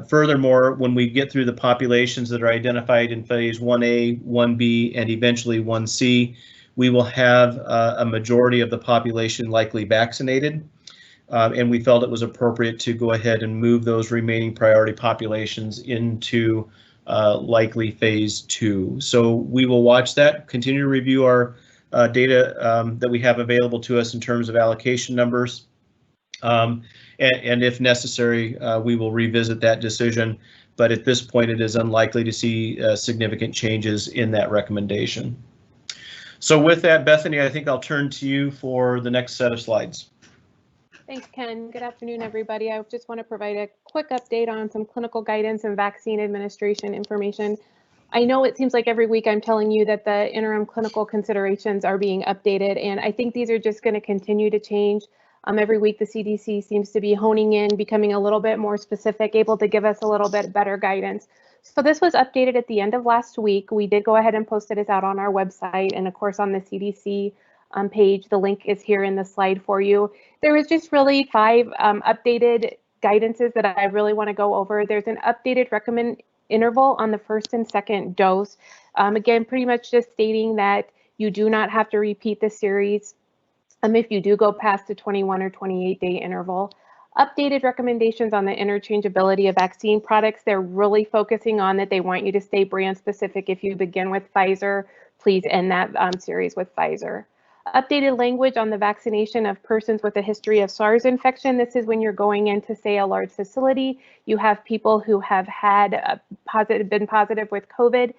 Speaker 1: Furthermore, when we get through the populations that are identified in phase 1A, 1B, and eventually 1C, we will have a majority of the population likely vaccinated. And we felt it was appropriate to go ahead and move those remaining priority populations into likely phase 2. So we will watch that, continue to review our data that we have available to us in terms of allocation numbers. And if necessary, we will revisit that decision. But at this point, it is unlikely to see significant changes in that recommendation. So with that, Bethany, I think I'll turn to you for the next set of slides.
Speaker 4: Thanks, Ken. Good afternoon, everybody. I just want to provide a quick update on some clinical guidance and vaccine administration information. I know it seems like every week I'm telling you that the interim clinical considerations are being updated, and I think these are just going to continue to change. Every week the CDC seems to be honing in, becoming a little bit more specific, able to give us a little bit better guidance. So this was updated at the end of last week. We did go ahead and post it out on our website and of course on the CDC page. The link is here in the slide for you. There was just really 5 updated guidances that I really want to go over. There's an updated recommend interval on the first and second dose. Again, pretty much just stating that you do not have to repeat the series if you do go past the 21 or 28 day interval. Updated recommendations on the interchangeability of vaccine products. They're really focusing on that they want you to stay brand specific. If you begin with Pfizer, please end that series with Pfizer. Updated language on the vaccination of persons with a history of SARS infection. This is when you're going into, say, a large facility. You have people who have had been positive with COVID.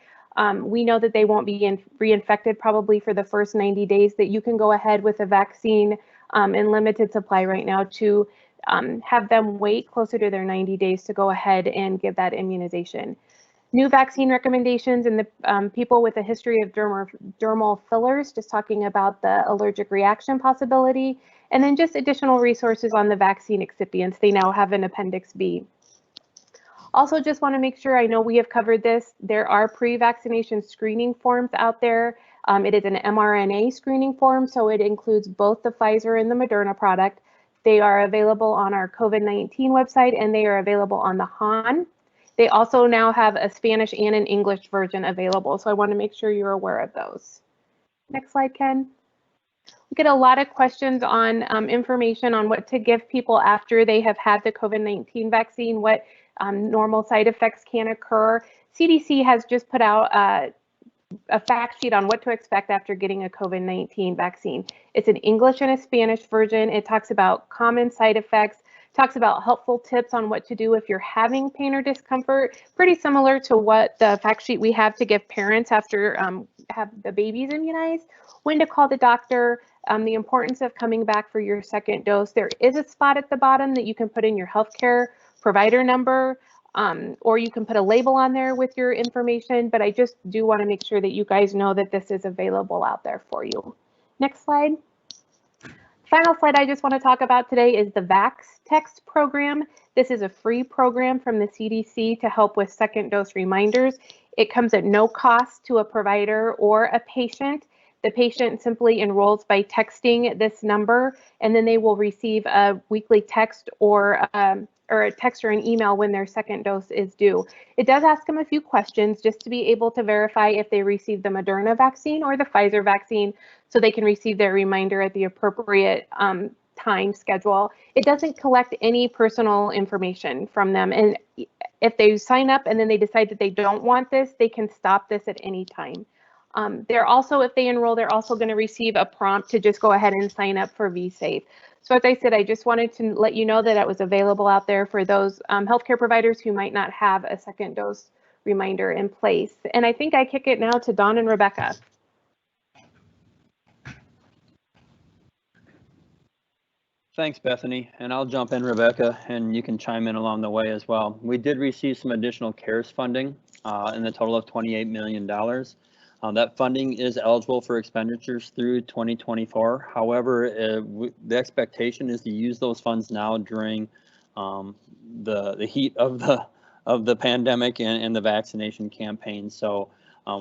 Speaker 4: We know that they won't be reinfected probably for the first 90 days, that you can go ahead with a vaccine in limited supply right now to have them wait closer to their 90 days to go ahead and give that immunization. New vaccine recommendations in the people with a history of dermal fillers, just talking about the allergic reaction possibility, and then just additional resources on the vaccine excipients. They now have an Appendix B. Also, just want to make sure, I know we have covered this, there are pre-vaccination screening forms out there. It is an mRNA screening form, so it includes both the Pfizer and the Moderna product. They are available on our COVID-19 website, and they are available on the HAN. They also now have a Spanish and an English version available, so I want to make sure you're aware of those. Next slide, Ken. We get a lot of questions on information on what to give people after they have had the COVID-19 vaccine, what normal side effects can occur. CDC has just put out a fact sheet on what to expect after getting a COVID-19 vaccine. It's an English and a Spanish version. It talks about common side effects, talks about helpful tips on what to do if you're having pain or discomfort, pretty similar to what the fact sheet we have to give parents after have the babies immunized, when to call the doctor, the importance of coming back for your second dose. There is a spot at the bottom that you can put in your healthcare provider number, or you can put a label on there with your information, but I just do want to make sure that you guys know that this is available out there for you. Next slide. Final slide I just want to talk about today is the VaxText program. This is a free program from the CDC to help with second dose reminders. It comes at no cost to a provider or a patient. The patient simply enrolls by texting this number, and then they will receive a weekly text or a text or an email when their second dose is due. It does ask them a few questions just to be able to verify if they received the Moderna vaccine or the Pfizer vaccine, so they can receive their reminder at the appropriate time schedule. It doesn't collect any personal information from them, and if they sign up and then they decide that they don't want this, they can stop this at any time. They're also, if they enroll, they're also going to receive a prompt to just go ahead and sign up for VSafe. So as I said, I just wanted to let you know that it was available out there for those healthcare providers who might not have a second dose reminder in place. And I think I kick it now to Dawn and Rebecca.
Speaker 5: Thanks, Bethany, and I'll jump in, Rebecca, and you can chime in along the way as well. We did receive some additional CARES funding in the total of $28 million. That funding is eligible for expenditures through 2024. However, the expectation is to use those funds now during the heat of the pandemic and the vaccination campaign. So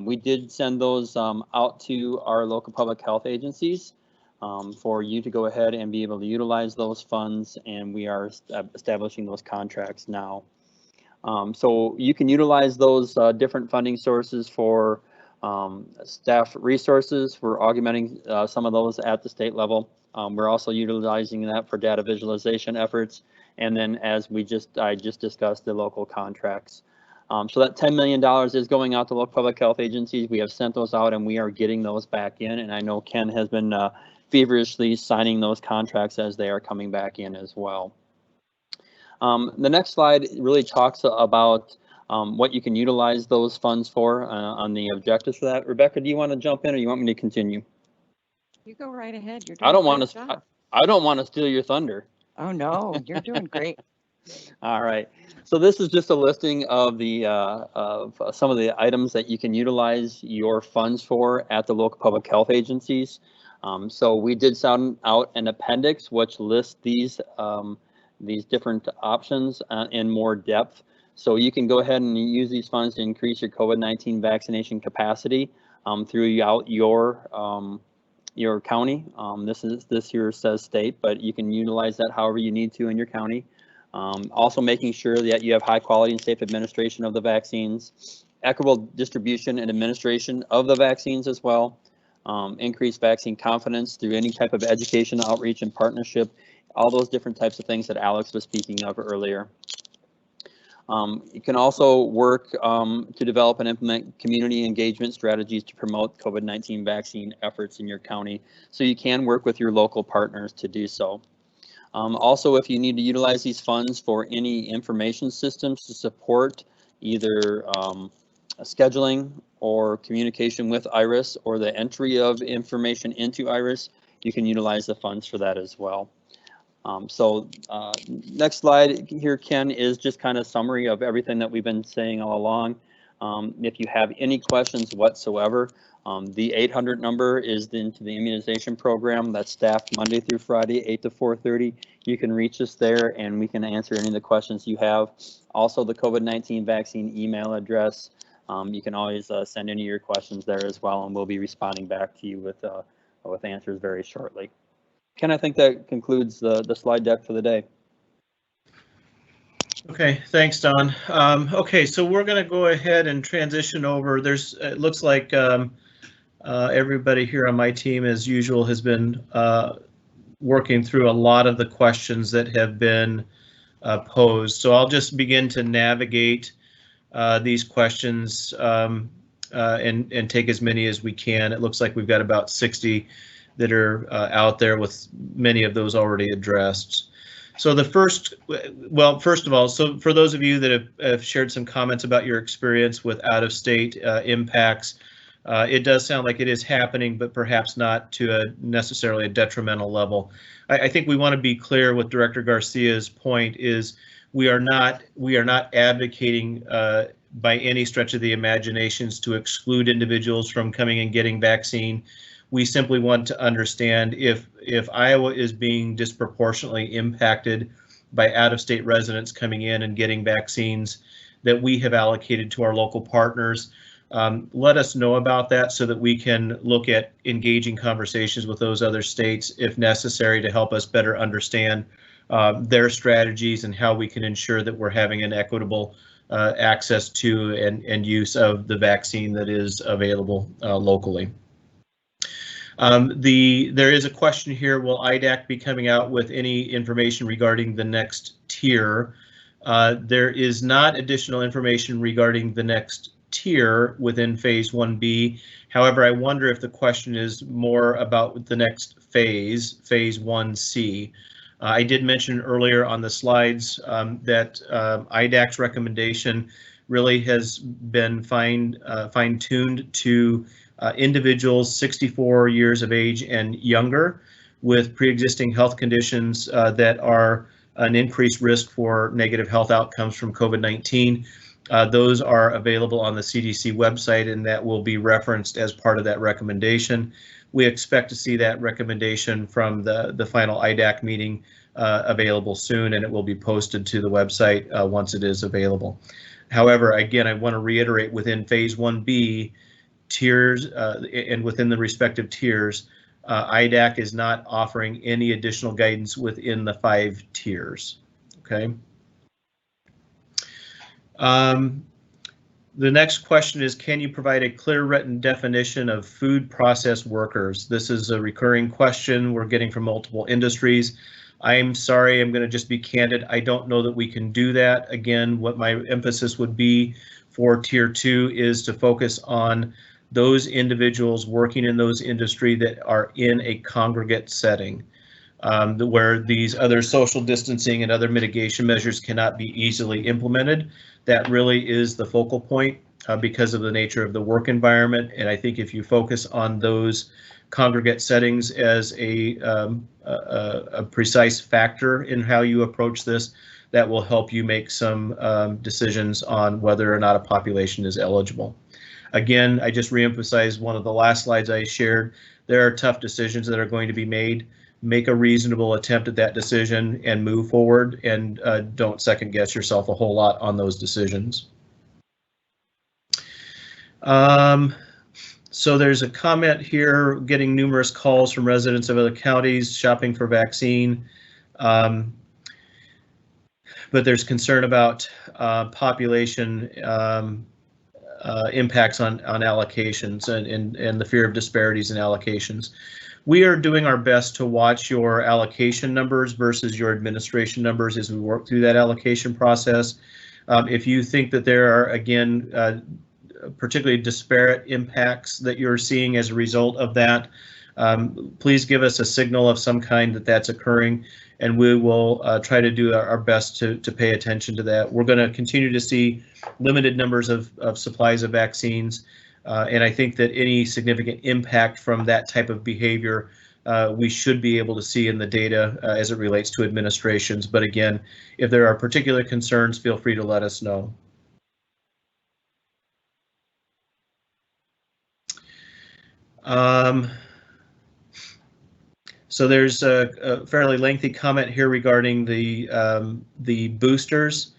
Speaker 5: we did send those out to our local public health agencies for you to go ahead and be able to utilize those funds, and we are establishing those contracts now. So you can utilize those different funding sources for staff resources. We're augmenting some of those at the state level. We're also utilizing that for data visualization efforts, and then as I just discussed, the local contracts. So that $10 million is going out to local public health agencies. We have sent those out and we are getting those back in, and I know Ken has been feverishly signing those contracts as they are coming back in as well. The next slide really talks about what you can utilize those funds for on the objectives for that. Rebecca, do you want to jump in, or you want me to continue?
Speaker 6: You go right ahead. You're doing
Speaker 5: I don't want to steal your thunder.
Speaker 6: Oh no, you're doing great.
Speaker 5: All right. So this is just a listing of the some of the items that you can utilize your funds for at the local public health agencies. So we did send out an appendix which lists these different options in more depth. So you can go ahead and use these funds to increase your COVID-19 vaccination capacity throughout your county. This here says state, but you can utilize that however you need to in your county. Also making sure that you have high quality and safe administration of the vaccines, equitable distribution and administration of the vaccines as well, increase vaccine confidence through any type of education, outreach, and partnership all those different types of things that Alex was speaking of earlier. You can also work to develop and implement community engagement strategies to promote COVID-19 vaccine efforts in your county. So you can work with your local partners to do so. Also, if you need to utilize these funds for any information systems to support either scheduling or communication with IRIS or the entry of information into IRIS, you can utilize the funds for that as well. Next slide here, Ken, is just kind of summary of everything that we've been saying all along. If you have any questions whatsoever, the 800 number is into the immunization program that's staffed Monday through Friday, 8 to 4:30. You can reach us there and we can answer any of the questions you have. Also, the COVID-19 vaccine email address. You can always send any of your questions there as well, and we'll be responding back to you with answers very shortly. Ken, I think that concludes the slide deck for the day.
Speaker 1: Okay, thanks, Don. Okay, so we're going to go ahead and transition over. It looks like everybody here on my team, as usual, has been working through a lot of the questions that have been posed. So I'll just begin to navigate these questions and take as many as we can. It looks like we've got about 60 that are out there, with many of those already addressed. So first of all, so for those of you that have shared some comments about your experience with out-of-state impacts, it does sound like it is happening, but perhaps not to necessarily a detrimental level. I think we want to be clear with Director Garcia's point is we are not advocating by any stretch of the imaginations to exclude individuals from coming and getting vaccine. We simply want to understand if Iowa is being disproportionately impacted by out-of-state residents coming in and getting vaccines that we have allocated to our local partners. Let us know about that so that we can look at engaging conversations with those other states if necessary to help us better understand their strategies and how we can ensure that we're having an equitable access to and use of the vaccine that is available locally. There is a question here, will IDAC be coming out with any information regarding the next tier? There is not additional information regarding the next tier within phase 1B. However, I wonder if the question is more about the next phase 1C. I did mention earlier on the slides that IDAC's recommendation really has been fine-tuned to individuals 64 years of age and younger with pre-existing health conditions that are an increased risk for negative health outcomes from COVID-19. Those are available on the CDC website, and that will be referenced as part of that recommendation. We expect to see that recommendation from the final IDAC meeting available soon, and it will be posted to the website once it is available. However, again, I want to reiterate within phase 1B, tiers and within the respective tiers, IDAC is not offering any additional guidance within the 5 tiers. Okay. The next question is, can you provide a clear written definition of food process workers? This is a recurring question we're getting from multiple industries. I'm sorry, I'm going to just be candid. I don't know that we can do that. Again, what my emphasis would be for tier 2 is to focus on those individuals working in those industry that are in a congregate setting, where these other social distancing and other mitigation measures cannot be easily implemented. That really is the focal point because of the nature of the work environment. And I think if you focus on those congregate settings as a precise factor in how you approach this, that will help you make some decisions on whether or not a population is eligible. Again, I just reemphasize one of the last slides I shared. There are tough decisions that are going to be made. Make a reasonable attempt at that decision and move forward, and don't second guess yourself a whole lot on those decisions. So there's a comment here, getting numerous calls from residents of other counties shopping for vaccine. But there's concern about population impacts on allocations and the fear of disparities in allocations. We are doing our best to watch your allocation numbers versus your administration numbers as we work through that allocation process. If you think that there are, again, particularly disparate impacts that you're seeing as a result of that, please give us a signal of some kind that that's occurring, and we will try to do our best to pay attention to that. We're going to continue to see limited numbers of supplies of vaccines, and I think that any significant impact from that type of behavior we should be able to see in the data as it relates to administrations. But again, if there are particular concerns, feel free to let us know. So there's a fairly lengthy comment here regarding the boosters,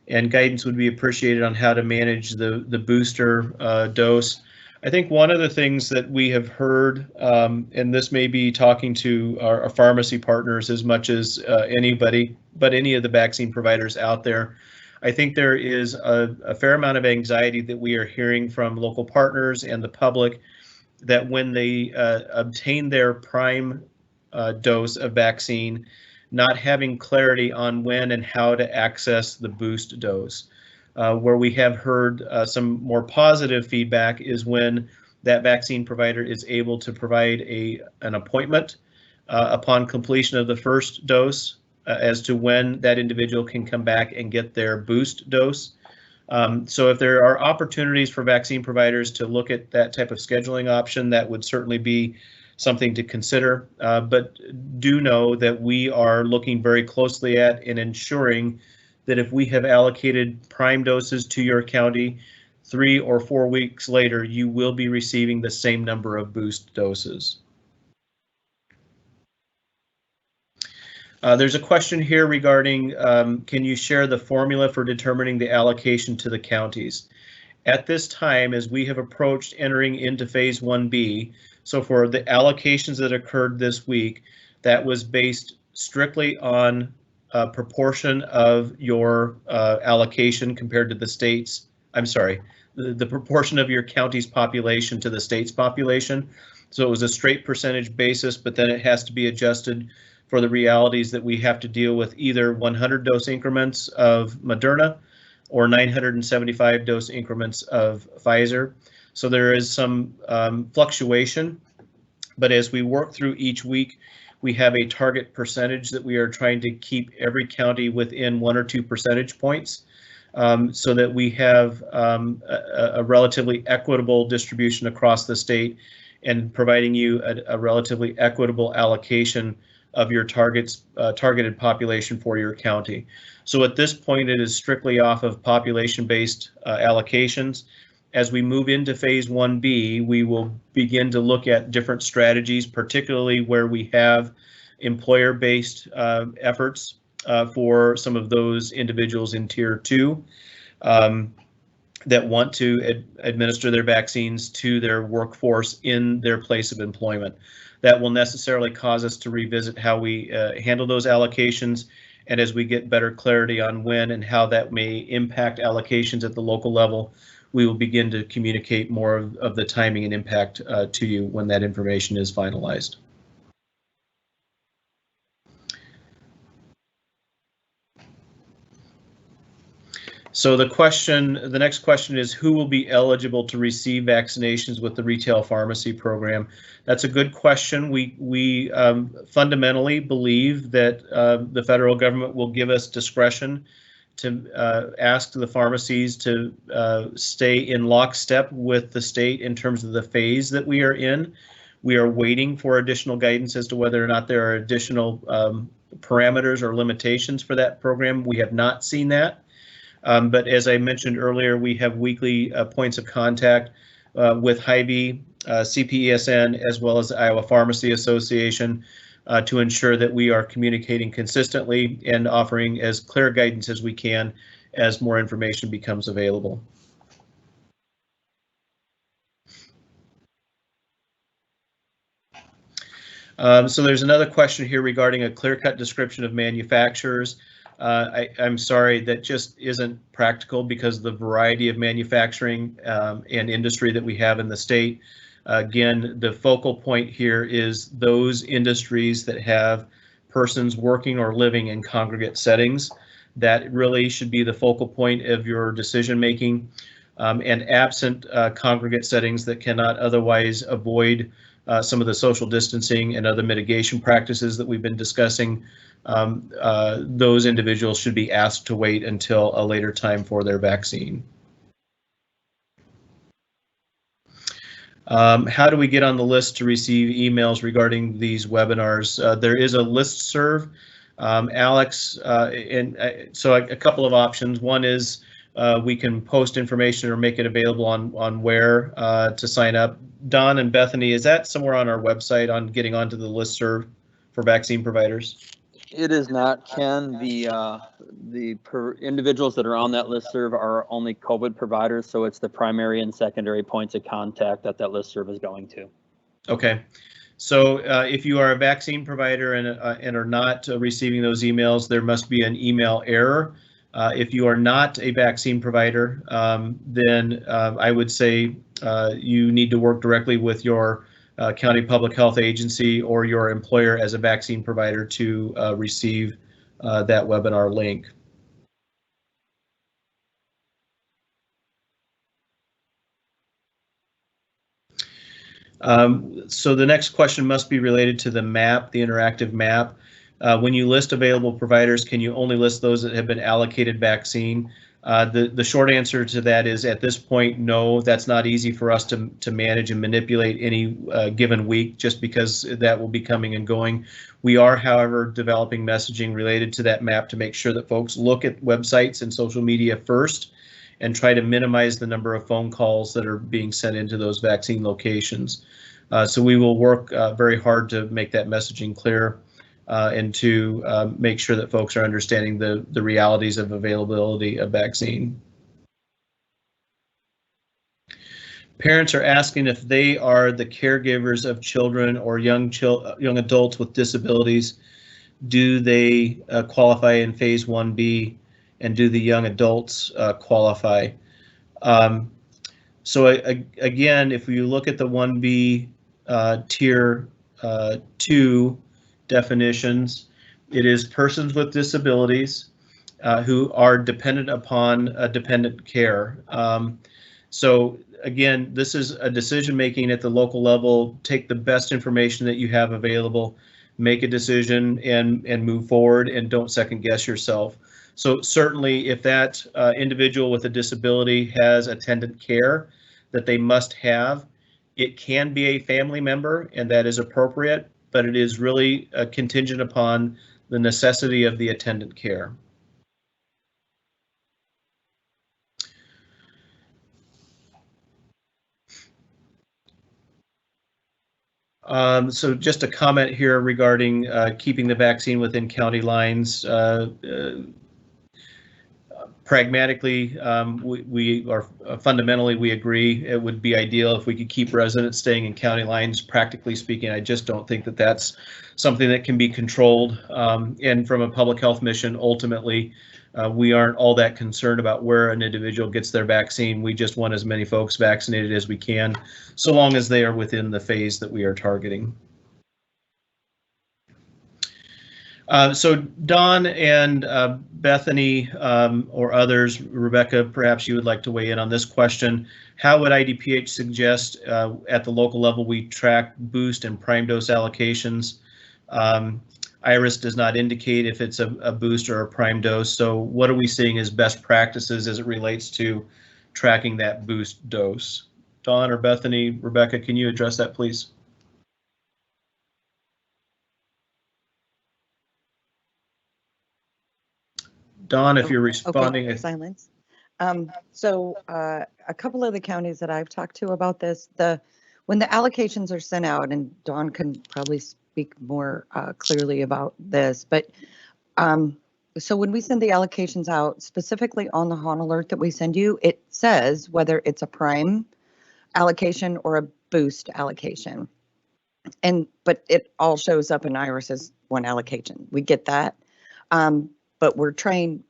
Speaker 1: and guidance would be appreciated on how to manage the booster dose. I think one of the things that we have heard, and this may be talking to our pharmacy partners as much as anybody, but any of the vaccine providers out there, I think there is a fair amount of anxiety that we are hearing from local partners and the public that when they obtain their prime dose of vaccine, not having clarity on when and how to access the boost dose. Where we have heard some more positive feedback is when that vaccine provider is able to provide an appointment upon completion of the first dose as to when that individual can come back and get their boost dose. So if there are opportunities for vaccine providers to look at that type of scheduling option, that would certainly be something to consider. But do know that we are looking very closely at and ensuring that if we have allocated prime doses to your county, 3 or 4 weeks later, you will be receiving the same number of boost doses. There's a question here regarding, can you share the formula for determining the allocation to the counties? At this time, as we have approached entering into phase 1B, so for the allocations that occurred this week, that was based strictly on a proportion of your allocation compared to the state's, I'm sorry, the proportion of your county's population to the state's population. So it was a straight percentage basis, but then it has to be adjusted for the realities that we have to deal with either 100 dose increments of Moderna or 975 dose increments of Pfizer. So there is some fluctuation, but as we work through each week, we have a target percentage that we are trying to keep every county within 1 or 2 percentage points, so that we have a relatively equitable distribution across the state and providing you a relatively equitable allocation of your targeted population for your county. So at this point, it is strictly off of population-based allocations. As we move into phase 1B, we will begin to look at different strategies, particularly where we have employer-based efforts for some of those individuals in tier 2 that want to administer their vaccines to their workforce in their place of employment. That will necessarily cause us to revisit how we handle those allocations, and as we get better clarity on when and how that may impact allocations at the local level, we will begin to communicate more of the timing and impact to you when that information is finalized. So the next question is, who will be eligible to receive vaccinations with the retail pharmacy program? That's a good question. We fundamentally believe that the federal government will give us discretion to ask the pharmacies to stay in lockstep with the state in terms of the phase that we are in. We are waiting for additional guidance as to whether or not there are additional parameters or limitations for that program. We have not seen that. But as I mentioned earlier, we have weekly points of contact with Hy-Vee, CPESN, as well as the Iowa Pharmacy Association to ensure that we are communicating consistently and offering as clear guidance as we can as more information becomes available. So there's another question here regarding a clear-cut description of manufacturers. I'm sorry, that just isn't practical because of the variety of manufacturing and industry that we have in the state. Again, the focal point here is those industries that have persons working or living in congregate settings. That really should be the focal point of your decision making. And absent congregate settings that cannot otherwise avoid some of the social distancing and other mitigation practices that we've been discussing, those individuals should be asked to wait until a later time for their vaccine. How do we get on the list to receive emails regarding these webinars? There is a listserv, Alex, so a couple of options. One is we can post information or make it available on where to sign up. Don and Bethany, is that somewhere on our website on getting onto the listserv for vaccine providers?
Speaker 5: It is not, Ken. The individuals that are on that listserv are only COVID providers, so it's the primary and secondary points of contact that listserv is going to.
Speaker 1: Okay, so if you are a vaccine provider and are not receiving those emails, there must be an email error. If you are not a vaccine provider, then I would say you need to work directly with your county public health agency or your employer as a vaccine provider to receive that webinar link. So the next question must be related to the map, the interactive map. When you list available providers, can you only list those that have been allocated vaccine? The short answer to that is at this point, no, that's not easy for us to manage and manipulate any given week just because that will be coming and going. We are, however, developing messaging related to that map to make sure that folks look at websites and social media first and try to minimize the number of phone calls that are being sent into those vaccine locations. So we will work very hard to make that messaging clear and to make sure that folks are understanding the realities of availability of vaccine. Parents are asking if they are the caregivers of children or young adults with disabilities. Do they qualify in phase 1B, and do the young adults qualify? So again, if you look at the 1B tier 2 definitions, it is persons with disabilities who are dependent upon dependent care. So again, this is a decision making at the local level. Take the best information that you have available, make a decision and move forward, and don't second guess yourself. So certainly if that individual with a disability has attendant care that they must have, it can be a family member and that is appropriate, but it is really contingent upon the necessity of the attendant care. So just a comment here regarding keeping the vaccine within county lines. Pragmatically, we are fundamentally, we agree it would be ideal if we could keep residents staying in county lines. Practically speaking, I just don't think that that's something that can be controlled. And from a public health mission, ultimately, we aren't all that concerned about where an individual gets their vaccine. We just want as many folks vaccinated as we can, so long as they are within the phase that we are targeting. So Don and Bethany or others, Rebecca, perhaps you would like to weigh in on this question. How would IDPH suggest at the local level we track boost and prime dose allocations? IRIS does not indicate if it's a boost or a prime dose. So what are we seeing as best practices as it relates to tracking that boost dose? Don or Bethany, Rebecca, can you address that, please? Don, if you're responding.
Speaker 6: Okay, silence. So a couple of the counties that I've talked to about this, when the allocations are sent out, and Dawn can probably speak more clearly about this, but so when we send the allocations out, specifically on the HON alert that we send you, it says whether it's a prime allocation or a boost allocation. But it all shows up in IRIS as one allocation. We get that. But we're trying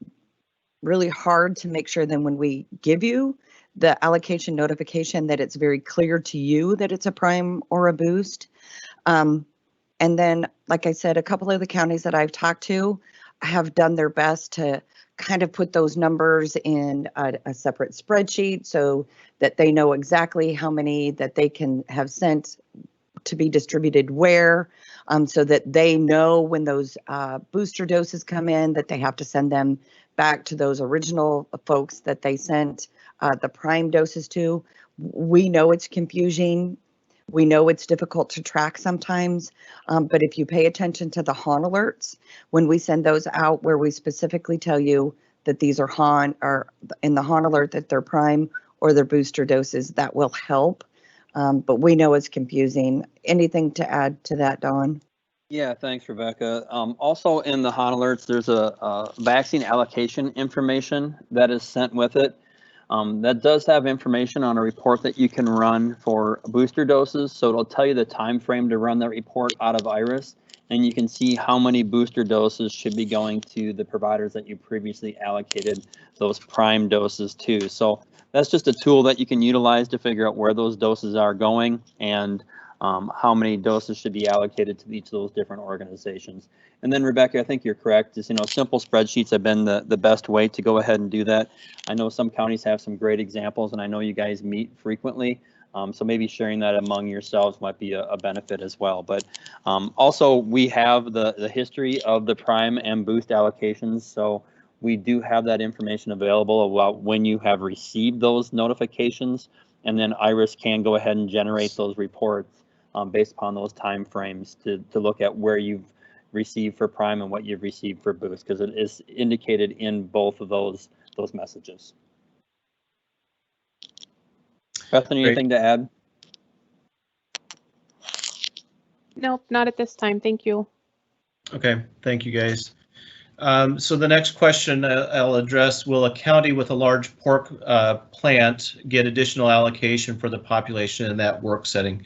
Speaker 6: really hard to make sure that when we give you the allocation notification, that it's very clear to you that it's a prime or a boost. And then, like I said, a couple of the counties that I've talked to have done their best to kind of put those numbers in a separate spreadsheet so that they know exactly how many that they can have sent to be distributed where, so that they know when those booster doses come in, that they have to send them back to those original folks that they sent the prime doses to. We know it's confusing. We know it's difficult to track sometimes, but if you pay attention to the HON alerts, when we send those out where we specifically tell you that these are HON, or in the HON alert that they're prime or their booster doses, that will help. But we know it's confusing. Anything to add to that, Dawn?
Speaker 5: Yeah, thanks, Rebecca. Also in the HON alerts, there's a vaccine allocation information that is sent with it. That does have information on a report that you can run for booster doses. So it'll tell you the time frame to run that report out of IRIS, and you can see how many booster doses should be going to the providers that you previously allocated those prime doses to. So that's just a tool that you can utilize to figure out where those doses are going and how many doses should be allocated to each of those different organizations. And then, Rebecca, I think you're correct. Just, simple spreadsheets have been the best way to go ahead and do that. I know some counties have some great examples, and I know you guys meet frequently. So maybe sharing that among yourselves might be a benefit as well. But also, we have the history of the prime and boost allocations. So we do have that information available about when you have received those notifications. And then IRIS can go ahead and generate those reports based upon those time frames to look at where you've received for prime and what you've received for boost, because it is indicated in both of those messages. Bethany,
Speaker 1: Great.
Speaker 5: anything to add?
Speaker 4: Nope, not at this time. Thank you.
Speaker 1: Okay, thank you guys. So the next question I'll address: will a county with a large pork plant get additional allocation for the population in that work setting?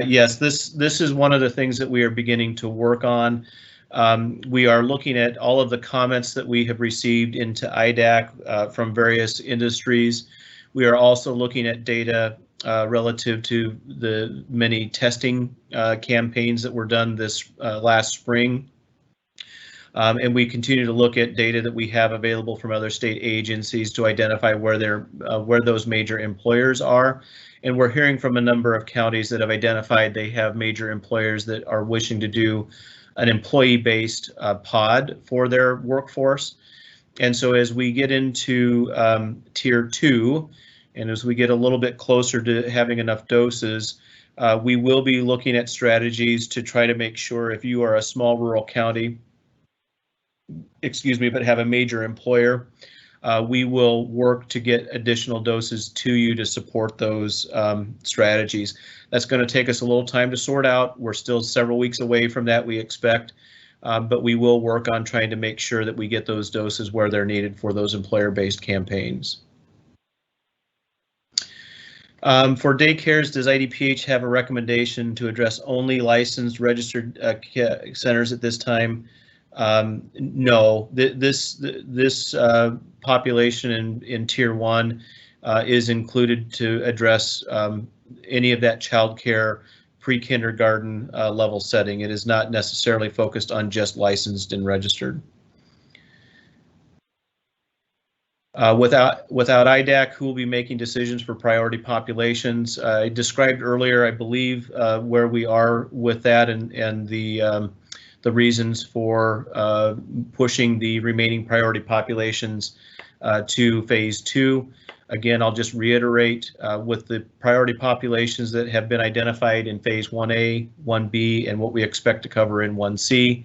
Speaker 1: Yes, this is one of the things that we are beginning to work on. We are looking at all of the comments that we have received into IDAC from various industries. We are also looking at data relative to the many testing campaigns that were done this last spring. And we continue to look at data that we have available from other state agencies to identify where those major employers are. And we're hearing from a number of counties that have identified they have major employers that are wishing to do an employee-based pod for their workforce. And so as we get into tier 2, and as we get a little bit closer to having enough doses, we will be looking at strategies to try to make sure if you are a small rural county, but have a major employer, we will work to get additional doses to you to support those strategies. That's going to take us a little time to sort out. We're still several weeks away from that, we expect, but we will work on trying to make sure that we get those doses where they're needed for those employer-based campaigns. For daycares, does IDPH have a recommendation to address only licensed registered centers at this time? No, this population in tier 1 is included to address any of that childcare pre-kindergarten level setting. It is not necessarily focused on just licensed and registered. Without IDAC, who will be making decisions for priority populations? I described earlier, I believe, where we are with that and the reasons for pushing the remaining priority populations to phase 2. Again, I'll just reiterate with the priority populations that have been identified in phase 1A, 1B, and what we expect to cover in 1C.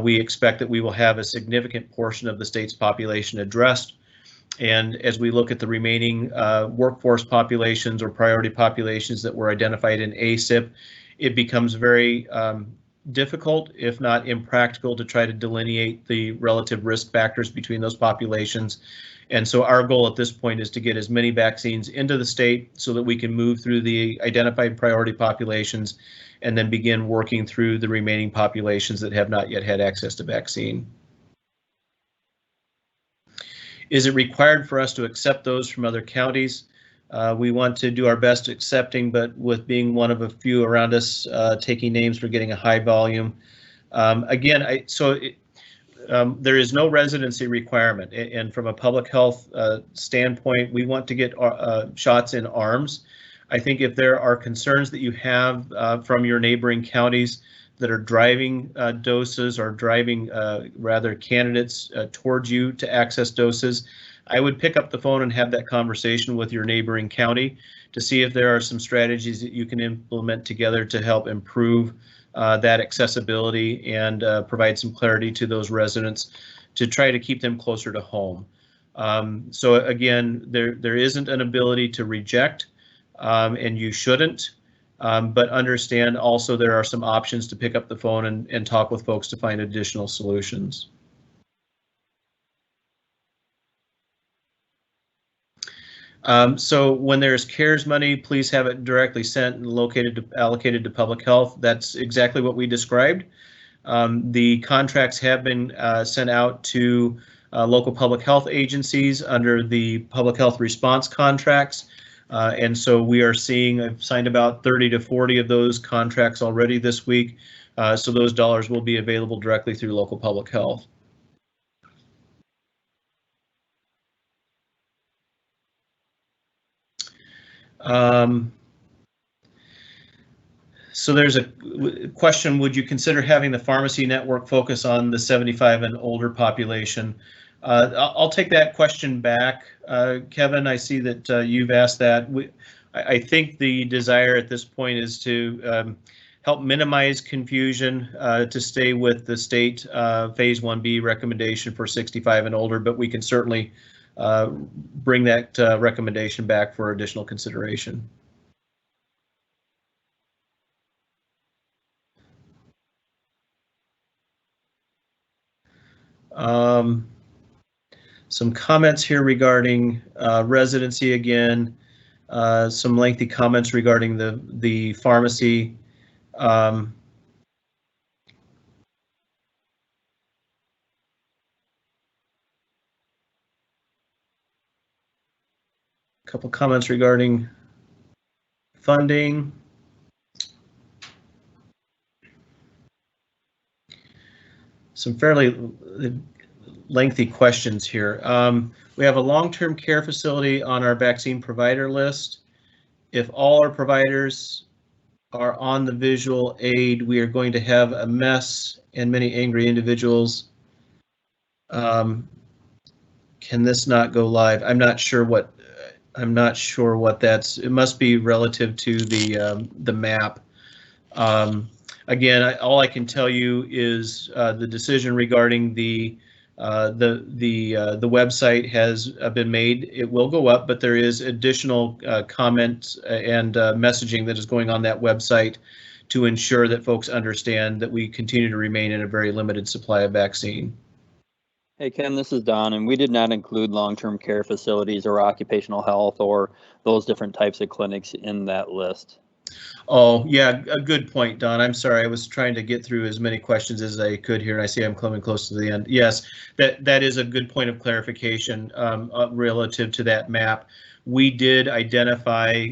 Speaker 1: We expect that we will have a significant portion of the state's population addressed. And as we look at the remaining workforce populations or priority populations that were identified in ASIP, it becomes very difficult, if not impractical, to try to delineate the relative risk factors between those populations. And so our goal at this point is to get as many vaccines into the state so that we can move through the identified priority populations and then begin working through the remaining populations that have not yet had access to vaccine. Is it required for us to accept those from other counties? We want to do our best accepting, but with being one of a few around us taking names, we're getting a high volume. Again, there is no residency requirement, and from a public health standpoint, we want to get shots in arms. I think if there are concerns that you have from your neighboring counties that are driving doses or driving rather candidates towards you to access doses, I would pick up the phone and have that conversation with your neighboring county to see if there are some strategies that you can implement together to help improve that accessibility and provide some clarity to those residents to try to keep them closer to home. So again, there isn't an ability to reject, and you shouldn't, but understand also there are some options to pick up the phone and talk with folks to find additional solutions. So when there's CARES money, please have it directly sent and allocated to public health. That's exactly what we described. The contracts have been sent out to local public health agencies under the public health response contracts. And so we are seeing, I've signed about 30 to 40 of those contracts already this week. So those dollars will be available directly through local public health. So there's a question, would you consider having the pharmacy network focus on the 75 and older population? I'll take that question back. Kevin, I see that you've asked that. I think the desire at this point is to help minimize confusion, to stay with the state phase 1B recommendation for 65 and older, but we can certainly bring that recommendation back for additional consideration. Some comments here regarding residency again, some lengthy comments regarding the pharmacy. Couple comments regarding funding. Some fairly lengthy questions here. We have a long-term care facility on our vaccine provider list. If all our providers are on the visual aid, we are going to have a mess and many angry individuals. Can this not go live? I'm not sure what that's. It must be relative to the map. Again, all I can tell you is the decision regarding the website has been made. It will go up, but there is additional comments and messaging that is going on that website to ensure that folks understand that we continue to remain in a very limited supply of vaccine.
Speaker 5: Hey, Ken, this is Don, and we did not include long-term care facilities or occupational health or those different types of clinics in that list.
Speaker 1: Oh, yeah, a good point, Don. I'm sorry. I was trying to get through as many questions as I could here, and I see I'm coming close to the end. Yes, that is a good point of clarification relative to that map. We did identify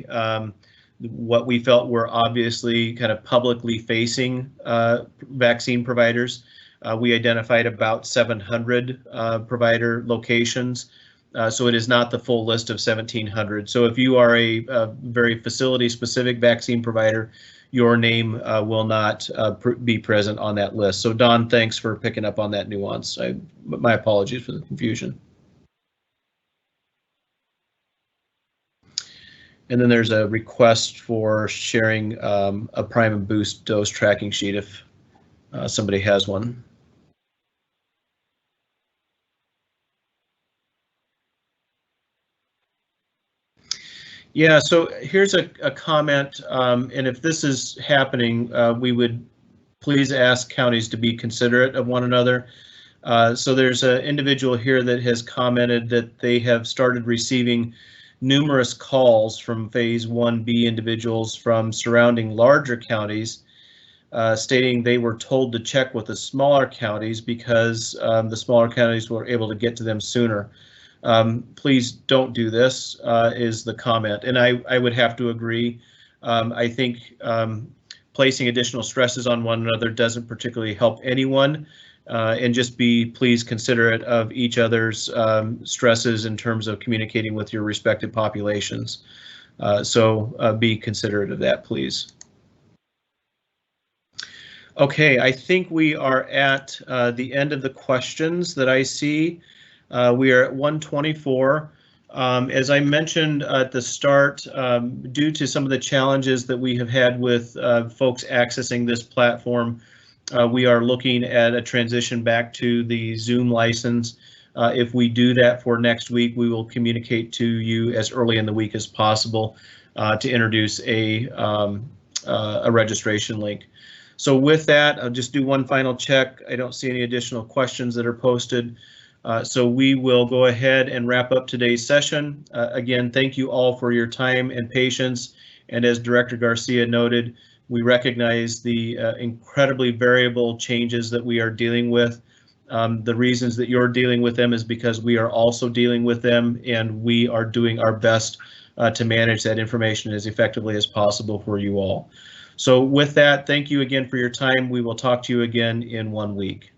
Speaker 1: what we felt were obviously kind of publicly facing vaccine providers. We identified about 700 provider locations. So it is not the full list of 1,700. So if you are a very facility-specific vaccine provider, your name will not be present on that list. So Don, thanks for picking up on that nuance. My apologies for the confusion. And then there's a request for sharing a prime and boost dose tracking sheet if somebody has one. Yeah, so here's a comment, and if this is happening, we would please ask counties to be considerate of one another. So there's an individual here that has commented that they have started receiving numerous calls from phase 1B individuals from surrounding larger counties, stating they were told to check with the smaller counties because the smaller counties were able to get to them sooner. please don't do this, is the comment. And I would have to agree. I think placing additional stresses on one another doesn't particularly help anyone. And just be please considerate of each other's stresses in terms of communicating with your respective populations. So be considerate of that, please. Okay, I think we are at the end of the questions that I see. We are at 1:24. As I mentioned at the start, due to some of the challenges that we have had with folks accessing this platform, we are looking at a transition back to the Zoom license. If we do that for next week, we will communicate to you as early in the week as possible to introduce a registration link. So with that, I'll just do one final check. I don't see any additional questions that are posted. So we will go ahead and wrap up today's session. Again, thank you all for your time and patience. And as Director Garcia noted, we recognize the incredibly variable changes that we are dealing with. The reasons that you're dealing with them is because we are also dealing with them, and we are doing our best to manage that information as effectively as possible for you all. So with that, thank you again for your time. We will talk to you again in 1 week.